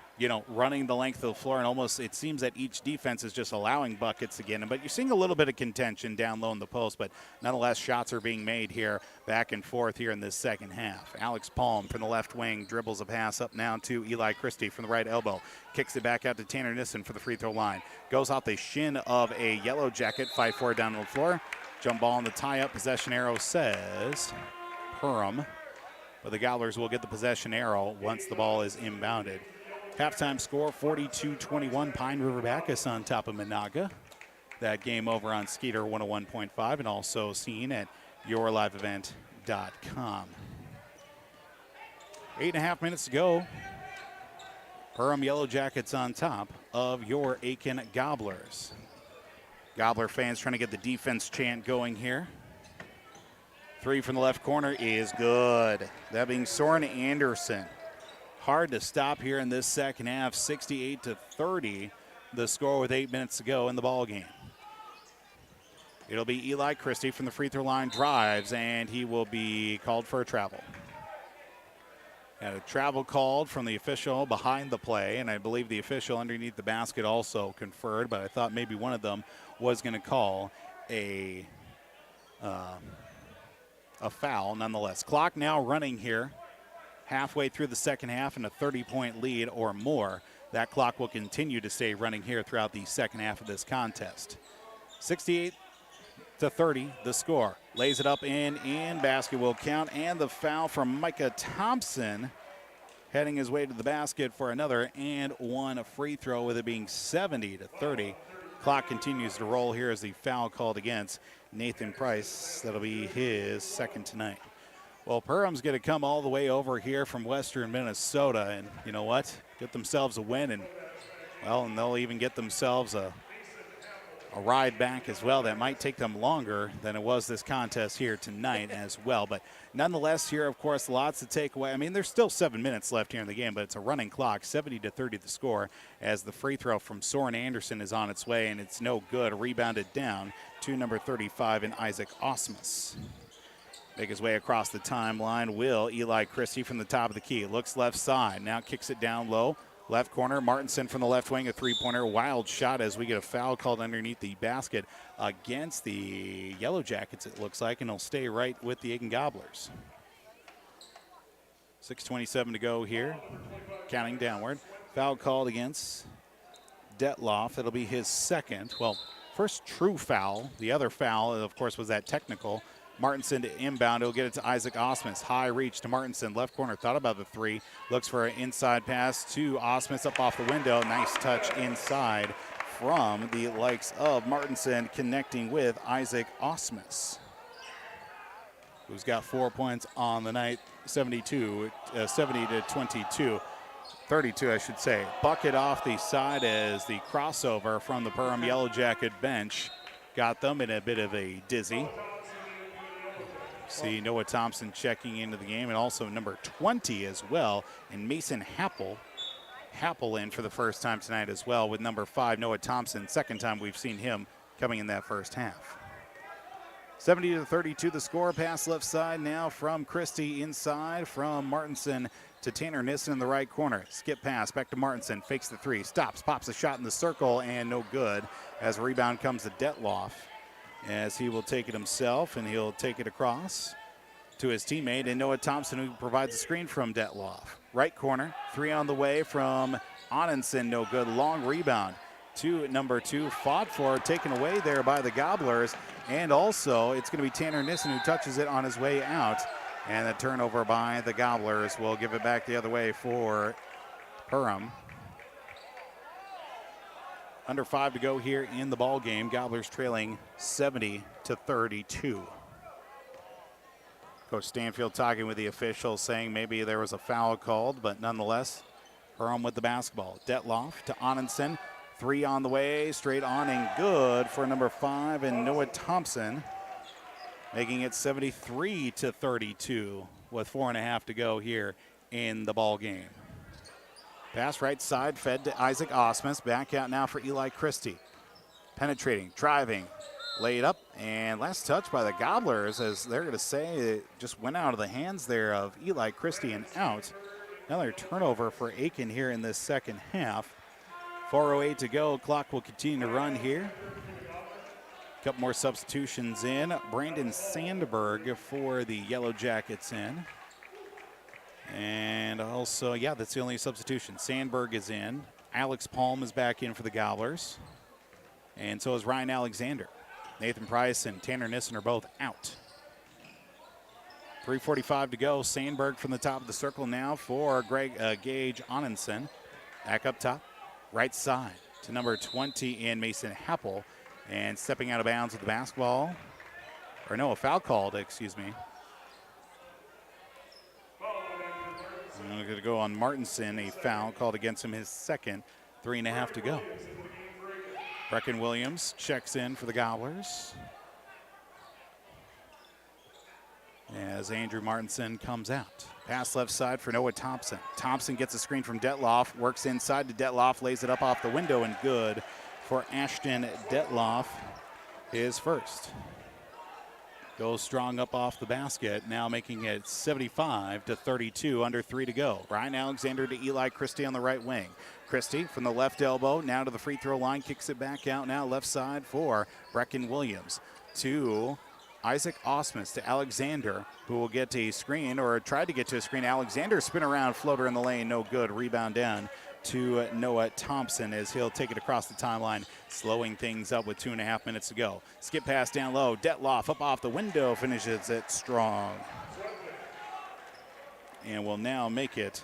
running the length of the floor, and almost it seems that each defense is just allowing buckets again. But you're seeing a little bit of contention down low in the post, but nonetheless, shots are being made here back and forth here in this second half. Alex Palm from the left wing dribbles a pass up now to Eli Christie from the right elbow. Kicks it back out to Tanner Nissen for the free throw line. Goes off the shin of a Yellow Jacket, 5-4 down on the floor. Jump ball on the tie-up. Possession arrow says Perham, but the Gobblers will get the possession arrow once the ball is inbounded. Halftime score, 42-21, Pine River Bacchus on top of Monaga. That game over on Skeeter 101.5 and also seen at yourliveevent.com. 8.5 minutes to go. Perham Yellow Jackets on top of your Aitkin Gobblers. Gobbler fans trying to get the defense chant going here. Three from the left corner is good. That being Soren Anderson. hard to stop here in this second half. 68-30, the score with 8 minutes to go in the ball game. It'll be Eli Christie from the free throw line, drives, and he will be called for a travel. Had a travel called from the official behind the play, and I believe the official underneath the basket also conferred, but I thought maybe one of them was going to call a foul nonetheless. Clock now running here halfway through the second half and a 30-point lead or more. That clock will continue to stay running here throughout the second half of this contest. 68-30, the score. Lays it up in basket will count, and the foul from Micah Thompson heading his way to the basket for another and one free throw, with it being 70-30. Clock continues to roll here as the foul called against Nathan Price. That'll be his second tonight. Well, Perham's going to come all the way over here from western Minnesota, and you know what? Get themselves a win, and they'll even get themselves a ride back as well. That might take them longer than it was this contest here tonight as well. But nonetheless, here, of course, lots to take away. I mean, there's still 7 minutes left here in the game, but it's a running clock. 70-30 the score, as the free throw from Soren Anderson is on its way, and it's no good. Rebounded down to number 35 in Isaac Osmus. Make his way across the timeline will Eli Christie from the top of the key. Looks left side, now kicks it down low. Left corner, Martinson from the left wing, a three-pointer. Wild shot as we get a foul called underneath the basket against the Yellow Jackets, it looks like, and he'll stay right with the Aitkin Gobblers. 6:27 to go here, counting downward. Foul called against Detloff. It'll be his second. Well, first true foul. The other foul, of course, was that technical. Martinson to inbound. He'll get it to Isaac Osmus. High reach to Martinson. Left corner. Thought about the three. Looks for an inside pass to Osmus up off the window. Nice touch inside from the likes of Martinson, connecting with Isaac Osmus, who's got 4 points on the night. 70-22. 32, I should say. Bucket off the side as the crossover from the Perham Yellow Jacket bench got them in a bit of a dizzy. See Noah Thompson checking into the game, and also number 20 as well, and Mason Happel in for the first time tonight as well with number 5, Noah Thompson. Second time we've seen him coming in that first half. 70-32 the score. Pass left side now from Christie inside from Martinson to Tanner Nissen in the right corner. Skip pass back to Martinson, fakes the three, stops, pops a shot in the circle, and no good as a rebound comes to Detloff, as he will take it himself, and he'll take it across to his teammate, and Noah Thompson, who provides a screen from Detloff. Right corner, three on the way from Onenson, no good. Long rebound to number 2, fought for, taken away there by the Gobblers, and also it's going to be Tanner Nissen who touches it on his way out, and the turnover by the Gobblers will give it back the other way for Perham. Under 5 to go here in the ball game. Gobblers trailing 70-32. Coach Stanfield talking with the officials, saying maybe there was a foul called, but nonetheless, Perham with the basketball. Detloff to Onenson. Three on the way, straight on and good for number 5 and Noah Thompson, making it 73-32 with 4.5 to go here in the ball game. Pass right side, fed to Isaac Osmus. Back out now for Eli Christie. Penetrating, driving, laid up, and last touch by the Gobblers, as they're going to say it just went out of the hands there of Eli Christie and out. Another turnover for Aitkin here in this second half. 4:08 to go. Clock will continue to run here. A couple more substitutions in. Brandon Sandberg for the Yellow Jackets in. And also, yeah, that's the only substitution. Sandberg is in. Alex Palm is back in for the Gobblers. And so is Ryan Alexander. Nathan Price and Tanner Nissen are both out. 3:45 to go. Sandberg from the top of the circle now for Gage Onenson. Back up top, right side to number 20 in Mason Happel. And stepping out of bounds with the basketball. Or no, a foul called, excuse me. We're going to go on Martinson, a foul called against him, his second. 3.5 to go. Brecken Williams checks in for the Gobblers. as Andrew Martinson comes out. Pass left side for Noah Thompson. Thompson gets a screen from Detloff, works inside to Detloff, lays it up off the window, and good for Ashton Detloff, his first. Goes strong up off the basket, now making it 75-32, under 3 to go. Ryan Alexander to Eli Christie on the right wing. Christie from the left elbow, now to the free throw line, kicks it back out now left side for Brecken Williams. To Isaac Osmus to Alexander, who will get a screen, or tried to get to a screen. Alexander spin around, floater in the lane, no good. Rebound down to Noah Thompson as he'll take it across the timeline, slowing things up with 2.5 minutes to go. Skip pass down low. Detloff up off the window, finishes it strong. And will now make it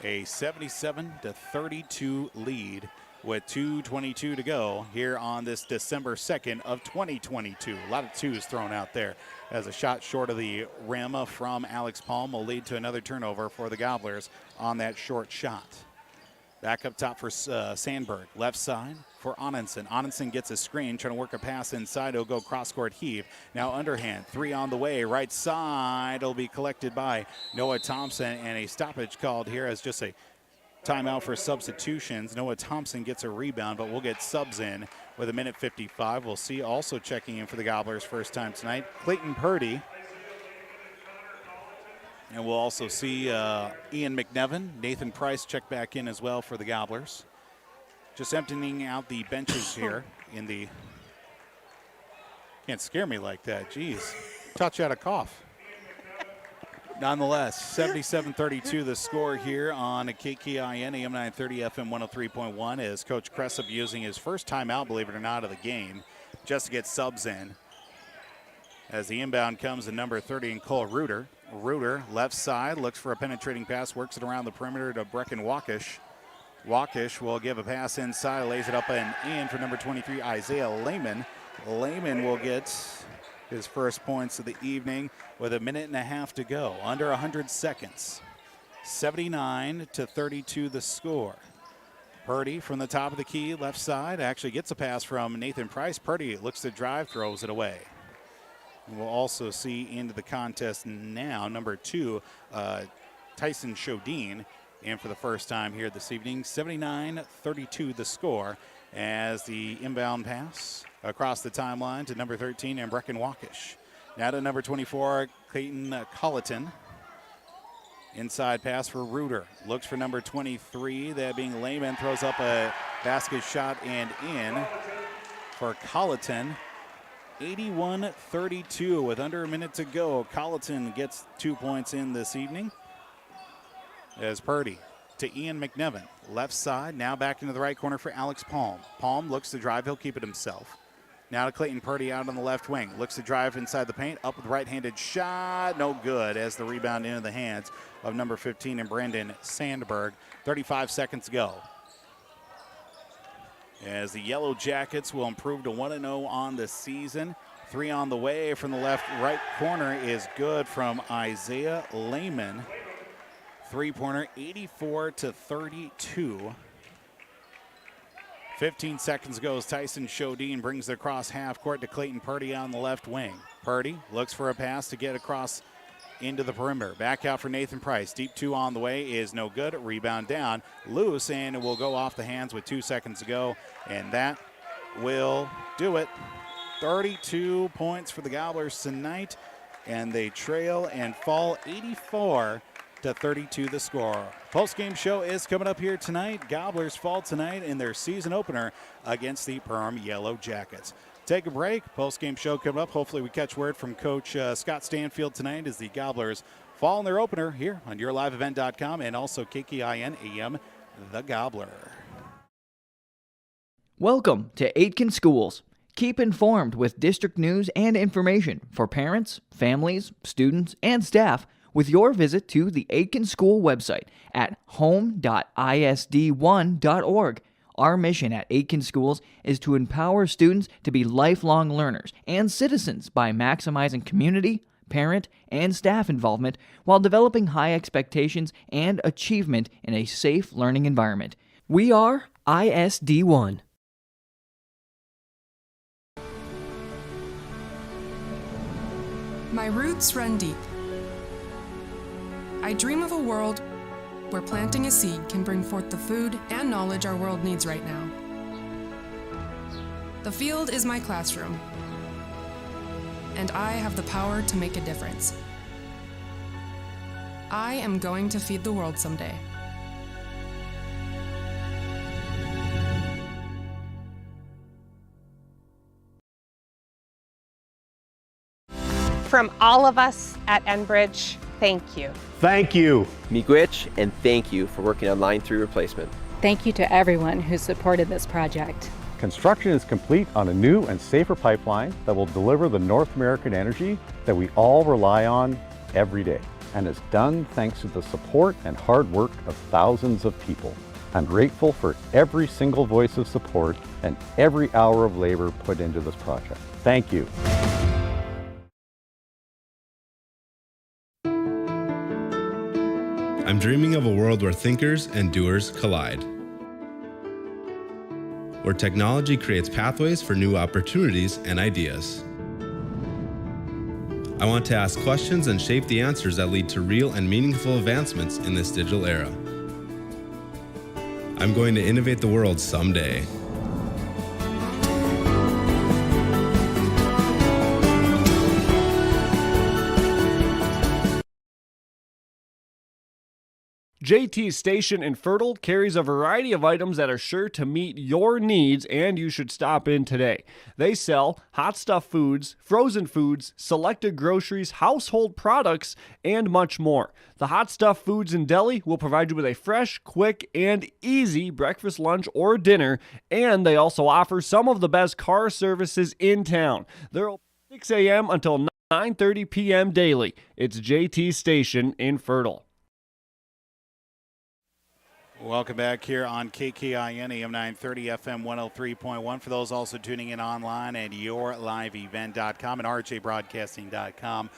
a 77-32 lead with 2:22 to go here on this December 2nd of 2022. A lot of twos thrown out there as a shot short of the rim from Alex Palm will lead to another turnover for the Gobblers on that short shot. Back up top for Sandberg. Left side for Onenson. Onenson gets a screen, trying to work a pass inside. He'll go cross-court heave. Now underhand. 3 on the way. Right side will be collected by Noah Thompson, and a stoppage called here as just a timeout for substitutions. Noah Thompson gets a rebound, but we'll get subs in with 1:55. We'll see also checking in for the Gobblers first time tonight, Clayton Purdy. And we'll also see Ian McNevin, Nathan Price check back in as well for the Gobblers. Just emptying out the benches here in the... Can't scare me like that, jeez. Taught you how to cough. Nonetheless, 77-32 the score here on KKIN AM 930 FM 103.1 as Coach Cressup using his first timeout, believe it or not, of the game just to get subs in. As the inbound comes in number 30 in Cole Reuter. Reuter, left side, looks for a penetrating pass, works it around the perimeter to Brecken Wakish. Wakish will give a pass inside, lays it up and in for number 23, Isaiah Lehman. Lehman will get his first points of the evening with 1.5 to go, under 100 seconds. 79-32 the score. Purdy from the top of the key, left side, actually gets a pass from Nathan Price. Purdy looks to drive, throws it away. And we'll also see into the contest now, number 2, Tyson Shodine, in for the first time here this evening. 79-32 the score as the inbound pass across the timeline to number 13 and Brecken Wakish. Now to number 24, Clayton Colleton. Inside pass for Reuter. Looks for number 23, that being Lehman, throws up a basket shot and in for Colleton. 81-32 with under a minute to go. Colleton gets 2 points in this evening. As Purdy to Ian McNevin. Left side, now back into the right corner for Alex Palm. Palm looks to drive, he'll keep it himself. Now to Clayton Purdy out on the left wing. Looks to drive inside the paint, up with right-handed shot, no good as the rebound into the hands of number 15 and Brandon Sandberg. 35 seconds to go. As the Yellow Jackets will improve to 1-0 on the season. 3 on the way from the right corner is good from Isaiah Lehman. Three-pointer, 84-32. 15 seconds ago as Tyson Shodine brings it across half court to Clayton Purdy on the left wing. Purdy looks for a pass to get across into the perimeter. Back out for Nathan Price. Deep 2 on the way is no good. Rebound down, loose, and it will go off the hands with 2 seconds to go. And that will do it. 32 points for the Gobblers tonight. And they trail and fall 84-32 the score. Post-game show is coming up here tonight. Gobblers fall tonight in their season opener against the Perham Yellow Jackets. Take a break. Post-game show coming up. Hopefully we catch word from Coach Scott Stanfield tonight as the Gobblers fall in their opener here on YourLiveEvent.com and also KKIN AM The Gobbler. Welcome to Aitkin Schools. Keep informed with district news and information for parents, families, students, and staff with your visit to the Aitkin School website at home.isd1.org. Our mission at Aitkin Schools is to empower students to be lifelong learners and citizens by maximizing community, parent, and staff involvement while developing high expectations and achievement in a safe learning environment. We are ISD1. My roots run deep. I dream of a world where planting a seed can bring forth the food and knowledge our world needs right now. The field is my classroom, and I have the power to make a difference. I am going to feed the world someday. From all of us at Enbridge, thank you. Thank you. Miigwech, and thank you for working on Line 3 replacement. Thank you to everyone who supported this project. Construction is complete on a new and safer pipeline that will deliver the North American energy that we all rely on every day. And it's done thanks to the support and hard work of thousands of people. I'm grateful for every single voice of support and every hour of labor put into this project. Thank you. I'm dreaming of a world where thinkers and doers collide, where technology creates pathways for new opportunities and ideas. I want to ask questions and shape the answers that lead to real and meaningful advancements in this digital era. I'm going to innovate the world someday. JT's Station in Fertile carries a variety of items that are sure to meet your needs, and you should stop in today. They sell hot stuff foods, frozen foods, selected groceries, household products, and much more. The Hot Stuff Foods and Deli will provide you with a fresh, quick, and easy breakfast, lunch, or dinner, and they also offer some of the best car services in town. They're open 6 a.m. until 9:30 p.m. daily. It's JT's Station in Fertile. Welcome back here on KKIN AM 930 FM 103.1. For those also tuning in online at yourliveevent.com and rjbroadcasting.com.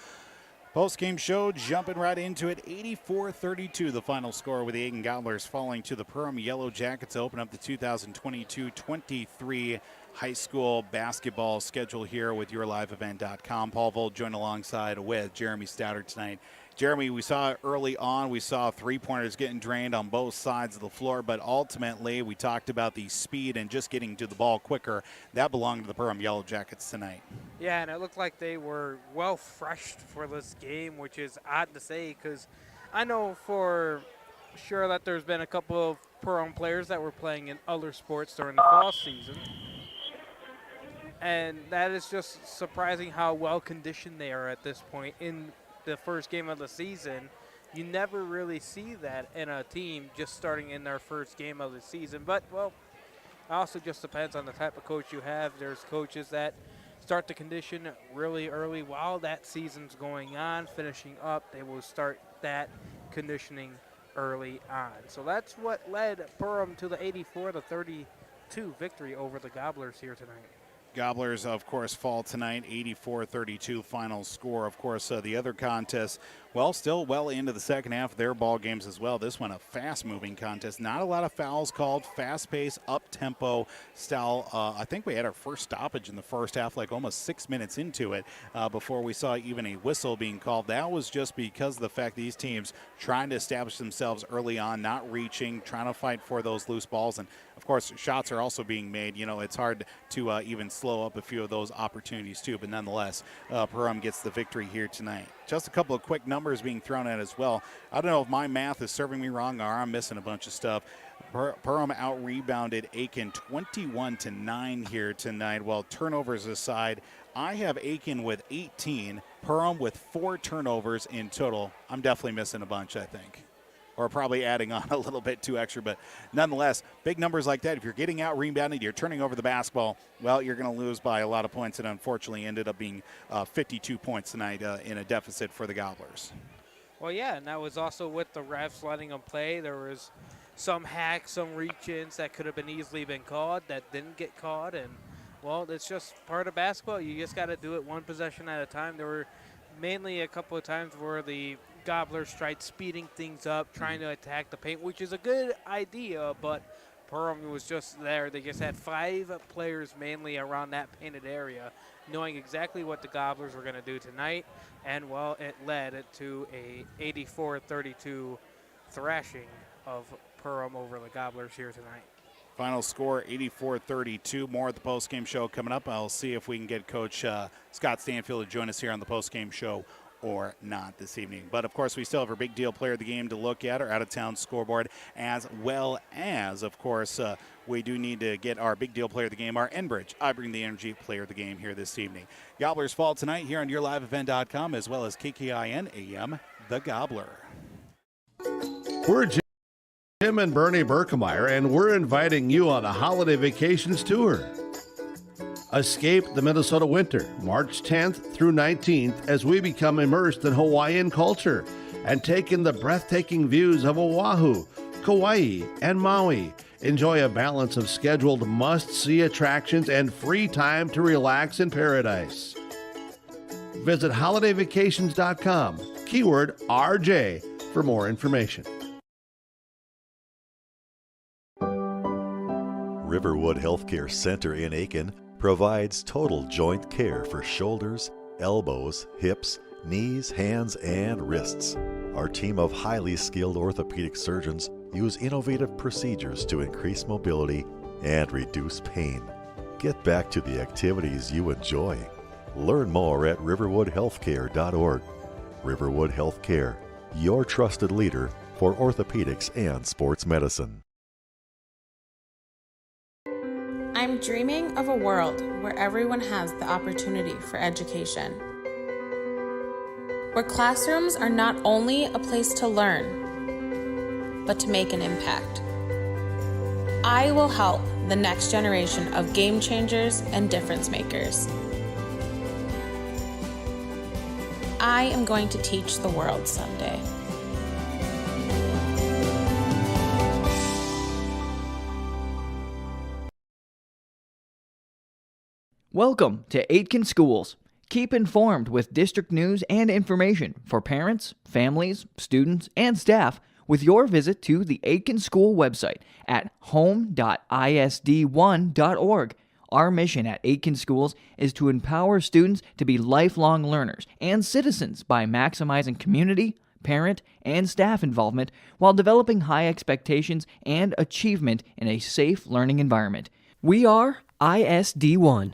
Post-game show, jumping right into it, 84-32, the final score, with the Aitkin Gobblers falling to the Perham Yellow Jackets to open up the 2022-23 high school basketball schedule here with yourliveevent.com. Paul Volt joined alongside with Jeremy Stouter tonight. Jeremy, we saw early on, we saw three-pointers getting drained on both sides of the floor, but ultimately we talked about the speed and just getting to the ball quicker. That belonged to the Perham Yellow Jackets tonight. Yeah, and it looked like they were well freshed for this game, which is odd to say because I know for sure that there's been a couple of Perham players that were playing in other sports during the fall season. And that is just surprising how well conditioned they are at this point in the first game of the season. You never really see that in a team just starting in their first game of the season. But, well, it also just depends on the type of coach you have. There's coaches that start the condition really early while that season's going on. Finishing up, they will start that conditioning early on. So that's what led Perham to the 84-32 victory over the Gobblers here tonight. Gobblers, of course, fall tonight, 84-32 final score. Of course, the other contests, well, still well into the second half of their ball games as well. This one, a fast-moving contest. Not a lot of fouls called, fast-paced, up-tempo style. I think we had our first stoppage in the first half, like almost 6 minutes into it, before we saw even a whistle being called. That was just because of the fact these teams trying to establish themselves early on, not reaching, trying to fight for those loose balls. And, of course, shots are also being made. You know, it's hard to even slow up a few of those opportunities too, but nonetheless, Perham gets the victory here tonight. Just a couple of quick numbers being thrown at as well. I don't know if my math is serving me wrong or I'm missing a bunch of stuff. Perham out-rebounded Aitkin 21-9 here tonight. Well, turnovers aside, I have Aitkin with 18, Perham with 4 turnovers in total. I'm definitely missing a bunch, I think. Or probably adding on a little bit too extra, but nonetheless, big numbers like that. If you're getting out rebounded, you're turning over the basketball, well, you're going to lose by a lot of points, and unfortunately ended up being 52 points tonight in a deficit for the Gobblers. Well, yeah, and that was also with the refs letting them play. There was some hacks, some reach-ins that could have been easily been called that didn't get caught, and, well, it's just part of basketball. You just got to do it one possession at a time. There were mainly a couple of times where the Gobblers tried speeding things up, trying to attack the paint, which is a good idea, but Perham was just there. They just had 5 players mainly around that painted area, knowing exactly what the Gobblers were going to do tonight, and well, it led to a 84-32 thrashing of Perham over the Gobblers here tonight. Final score 84-32. More at the postgame show coming up. I'll see if we can get Coach Scott Stanfield to join us here on the postgame show or not this evening. But of course, we still have our big deal player of the game to look at, our out-of-town scoreboard, as well as, of course, we do need to get our big deal player of the game, our Enbridge I Bring the Energy player of the game here this evening. Gobblers fall tonight here on YourLiveEvent.com, as well as KKIN AM, The Gobbler. We're Jim and Bernie Berkemeyer, and we're inviting you on a holiday vacations tour. Escape the Minnesota winter, March 10th through 19th, as we become immersed in Hawaiian culture and take in the breathtaking views of Oahu, Kauai, and Maui. Enjoy a balance of scheduled must-see attractions and free time to relax in paradise. Visit holidayvacations.com, keyword RJ, for more information. Riverwood Healthcare Center in Aitkin provides total joint care for shoulders, elbows, hips, knees, hands, and wrists. Our team of highly skilled orthopedic surgeons use innovative procedures to increase mobility and reduce pain. Get back to the activities you enjoy. Learn more at riverwoodhealthcare.org. Riverwood Healthcare, your trusted leader for orthopedics and sports medicine. I'm dreaming of a world where everyone has the opportunity for education. Where classrooms are not only a place to learn, but to make an impact. I will help the next generation of game changers and difference makers. I am going to teach the world someday. Welcome to Aitkin Schools. Keep informed with district news and information for parents, families, students, and staff with your visit to the Aitkin School website at home.isd1.org. Our mission at Aitkin Schools is to empower students to be lifelong learners and citizens by maximizing community, parent, and staff involvement while developing high expectations and achievement in a safe learning environment. We are ISD1.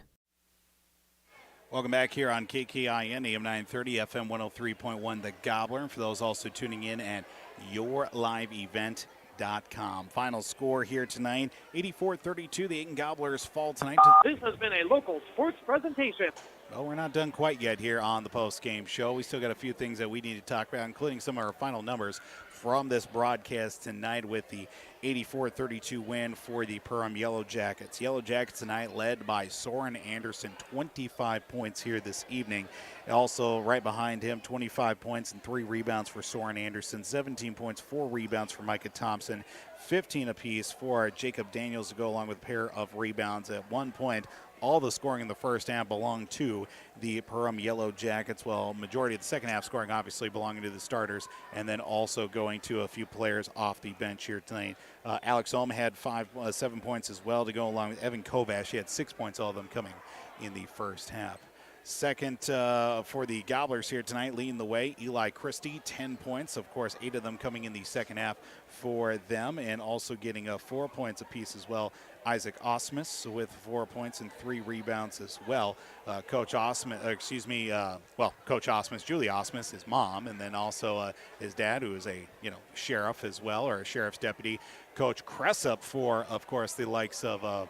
Welcome back here on KKIN, AM 930, FM 103.1, The Gobbler. And for those also tuning in at YourLiveEvent.com. Final score here tonight, 84-32. The Aitkin Gobblers fall tonight. This has been a local sports presentation. Well, we're not done quite yet here on the post-game show. We still got a few things that we need to talk about, including some of our final numbers from this broadcast tonight with the 84-32 win for the Perham Yellow Jackets. Yellow Jackets tonight led by Soren Anderson, 25 points here this evening. Also right behind him, 25 points and 3 rebounds for Soren Anderson, 17 points, 4 rebounds for Micah Thompson, 15 apiece for Jacob Daniels to go along with a pair of rebounds. At one point, all the scoring in the first half belonged to the Perham Yellow Jackets. Well, majority of the second half scoring obviously belonging to the starters, and then also going to a few players off the bench here tonight. Alex Ohm had 7 points as well to go along with Evan Kovash. He had 6 points, all of them coming in the first half. Second for the Gobblers here tonight, leading the way, Eli Christie, 10 points. Of course, 8 of them coming in the second half for them, and also getting 4 points apiece as well. Isaac Osmus with 4 points and 3 rebounds as well. Coach Osmus, Coach Osmus, Julie Osmus, his mom, and then also his dad, who is a sheriff as well, or a sheriff's deputy. Coach Cressup for, of course, the likes of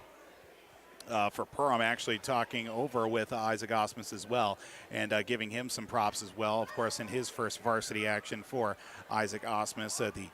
for Perham, actually talking over with Isaac Osmus as well, and giving him some props as well. Of course, in his first varsity action for Isaac Osmus, the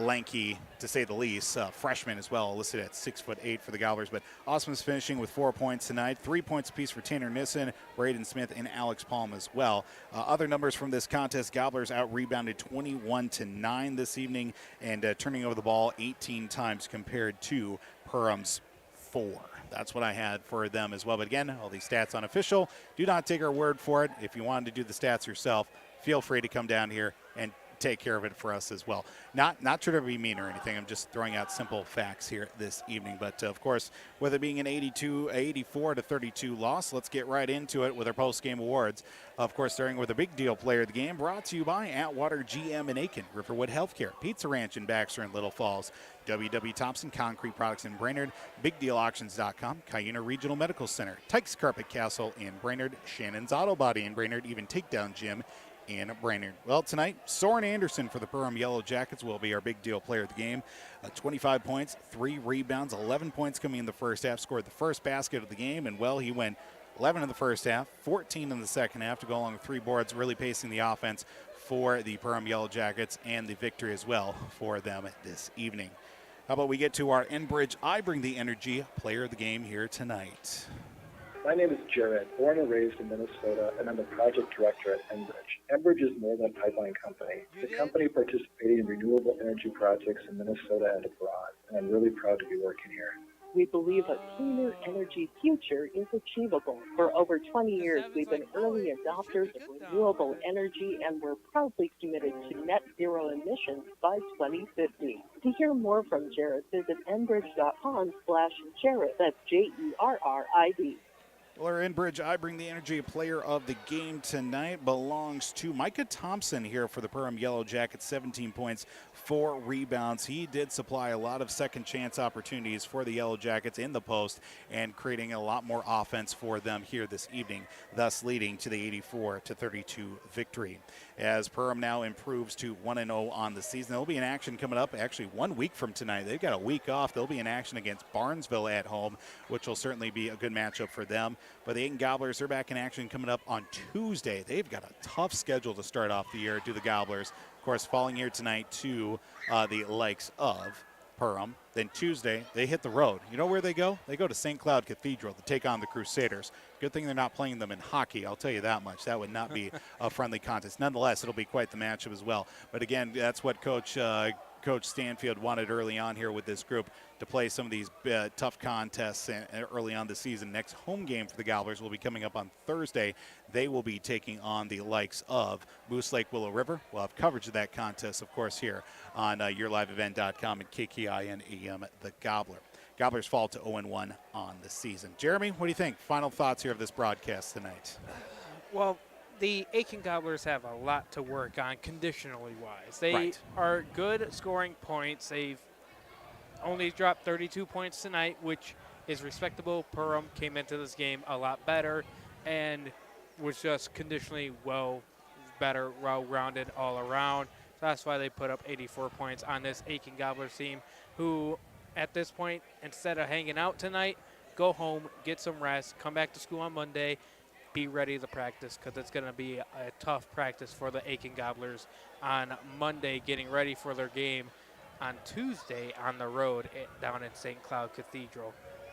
lanky, to say the least, freshman as well, listed at 6'8" for the Gobblers. But Osmus finishing with 4 points tonight, 3 points apiece for Tanner Nissen, Braden Smith, and Alex Palm as well. Other numbers from this contest: Gobblers out-rebounded 21-9 this evening, and turning over the ball 18 times compared to Perham's 4. That's what I had for them as well. But again, all these stats unofficial. Do not take our word for it. If you wanted to do the stats yourself, feel free to come down here and take care of it for us as well. Not trying to be mean or anything. I'm just throwing out simple facts here this evening. But, of course, with it being an 84-32 loss, let's get right into it with our post-game awards. Of course, starting with a big deal player of the game, brought to you by Atwater GM in Aitkin, Riverwood Healthcare, Pizza Ranch in Baxter and Little Falls, W.W. Thompson Concrete Products in Brainerd, BigDealAuctions.com, Cuyuna Regional Medical Center, Tykes Carpet Castle in Brainerd, Shannon's Auto Body in Brainerd, even Takedown Gym in Brainerd. Well, tonight, Soren Anderson for the Perham Yellow Jackets will be our big deal player of the game. 25 points, 3 rebounds, 11 points coming in the first half, scored the first basket of the game, and, well, he went 11 in the first half, 14 in the second half to go along with 3 boards, really pacing the offense for the Perham Yellow Jackets and the victory as well for them this evening. How about we get to our Enbridge I Bring the Energy player of the game here tonight. My name is Jared, born and raised in Minnesota, and I'm the project director at Enbridge. Enbridge is more than a pipeline company. It's a company participating in renewable energy projects in Minnesota and abroad, and I'm really proud to be working here. We believe a cleaner energy future is achievable. For over 20 years, we've been early adopters of renewable energy, and we're proudly committed to net zero emissions by 2050. To hear more from Jared, visit enbridge.com/Jared. That's Jerrid. Well, our Enbridge I Bring the Energy player of the game tonight belongs to Micah Thompson here for the Perham Yellow Jackets, 17 points, 4 rebounds. He did supply a lot of second chance opportunities for the Yellow Jackets in the post and creating a lot more offense for them here this evening, thus leading to the 84-32 victory. As Perham now improves to 1-0 on the season, they'll be in action coming up actually 1 week from tonight. They've got a week off. They'll be in action against Barnesville at home, which will certainly be a good matchup for them. But the Aitkin Gobblers, they're back in action coming up on Tuesday. They've got a tough schedule to start off the year, do the Gobblers. Of course, falling here tonight to the likes of Perham. Then Tuesday, they hit the road. You know where they go? They go to St. Cloud Cathedral to take on the Crusaders. Good thing they're not playing them in hockey, I'll tell you that much. That would not be a friendly contest. Nonetheless, it'll be quite the matchup as well. But again, that's what Coach Stanfield wanted early on here with this group, to play some of these tough contests early on the season. Next home game for the Gobblers will be coming up on Thursday. They will be taking on the likes of Moose Lake Willow River. We'll have coverage of that contest, of course, here on yourliveevent.com and KKIN AM The Gobbler. Gobblers fall to 0-1 on the season. Jeremy, what do you think? Final thoughts here of this broadcast tonight? Well, the Aitkin Gobblers have a lot to work on conditionally wise. They are good at scoring points. They've only dropped 32 points tonight, which is respectable. Perham came into this game a lot better and was just conditionally well-rounded all around. So that's why they put up 84 points on this Aitkin Gobblers team, who at this point, instead of hanging out tonight, go home, get some rest, come back to school on Monday, be ready to practice, because it's going to be a tough practice for the Aitkin Gobblers on Monday, getting ready for their game on Tuesday on the road down in St. Cloud Cathedral.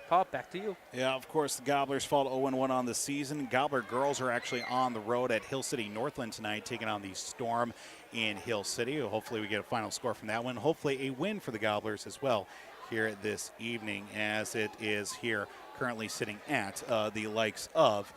Paul, back to you. Yeah, of course, the Gobblers fall to 0-1 on the season. Gobbler girls are actually on the road at Hill City Northland tonight, taking on the Storm in Hill City. Hopefully we get a final score from that one. Hopefully a win for the Gobblers as well here this evening, as it is here currently sitting at the likes of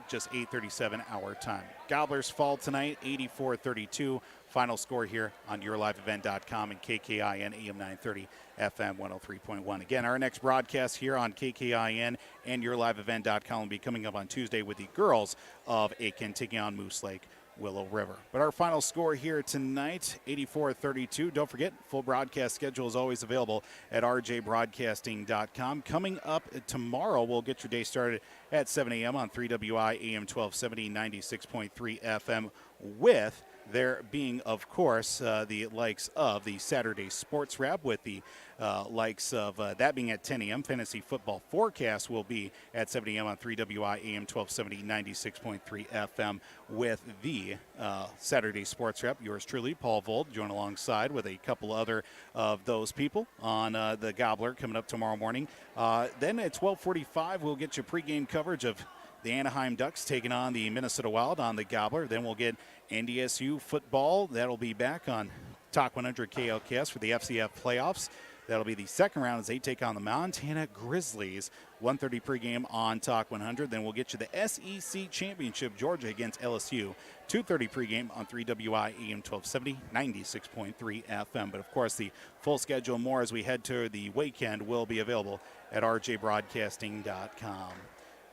just 8:37 our time. Gobblers fall tonight, 84-32. Final score here on yourliveevent.com and KKIN AM 930 FM 103.1. Again, our next broadcast here on KKIN and yourliveevent.com will be coming up on Tuesday with the girls of Aitkin taking on Moose Lake Willow River. But our final score here tonight, 84-32. Don't forget, full broadcast schedule is always available at rjbroadcasting.com. Coming up tomorrow, we'll get your day started at 7 a.m. on 3WI AM 1270, 96.3 FM with there being, of course, the likes of the Saturday Sports Wrap with the likes of that being at 10 a.m. Fantasy Football Forecast will be at 7 a.m. on 3WI AM 1270, 96.3 FM with the Saturday Sports Wrap. Yours truly, Paul Vold, join alongside with a couple other of those people on the Gobbler coming up tomorrow morning. Then at 12:45, we'll get you pregame coverage of the Anaheim Ducks taking on the Minnesota Wild on the Gobbler. Then we'll get NDSU football. That'll be back on Talk 100 KLKS for the FCF playoffs. That'll be the second round as they take on the Montana Grizzlies. 1:30 pregame on Talk 100. Then we'll get you the SEC Championship, Georgia against LSU. 2:30 pregame on 3WI AM 1270, 96.3 FM. But, of course, the full schedule and more as we head to the weekend will be available at rjbroadcasting.com.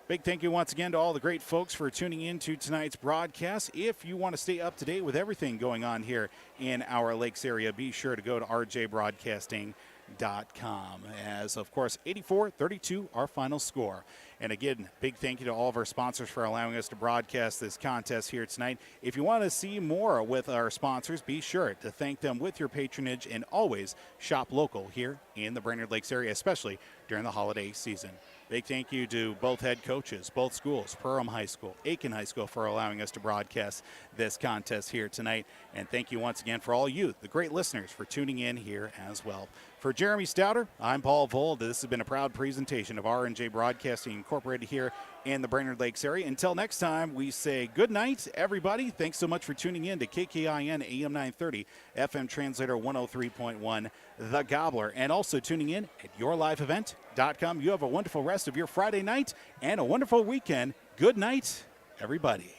Big thank you once again to all the great folks for tuning in to tonight's broadcast. If you want to stay up to date with everything going on here in our Lakes area, be sure to go to rjbroadcasting.com. As, of course, 84-32, our final score. And again, big thank you to all of our sponsors for allowing us to broadcast this contest here tonight. If you want to see more with our sponsors, be sure to thank them with your patronage and always shop local here in the Brainerd Lakes area, especially during the holiday season. Big thank you to both head coaches, both schools, Perham High School, Aitkin High School, for allowing us to broadcast this contest here tonight. And thank you once again for all you, the great listeners, for tuning in here as well. For Jeremy Stouter, I'm Paul Vold. This has been a proud presentation of R&J Broadcasting Incorporated here in the Brainerd Lakes area. Until next time, we say good night, everybody. Thanks so much for tuning in to KKIN AM 930, FM Translator 103.1, The Gobbler, and also tuning in at yourliveevent.com. You have a wonderful rest of your Friday night and a wonderful weekend. Good night, everybody.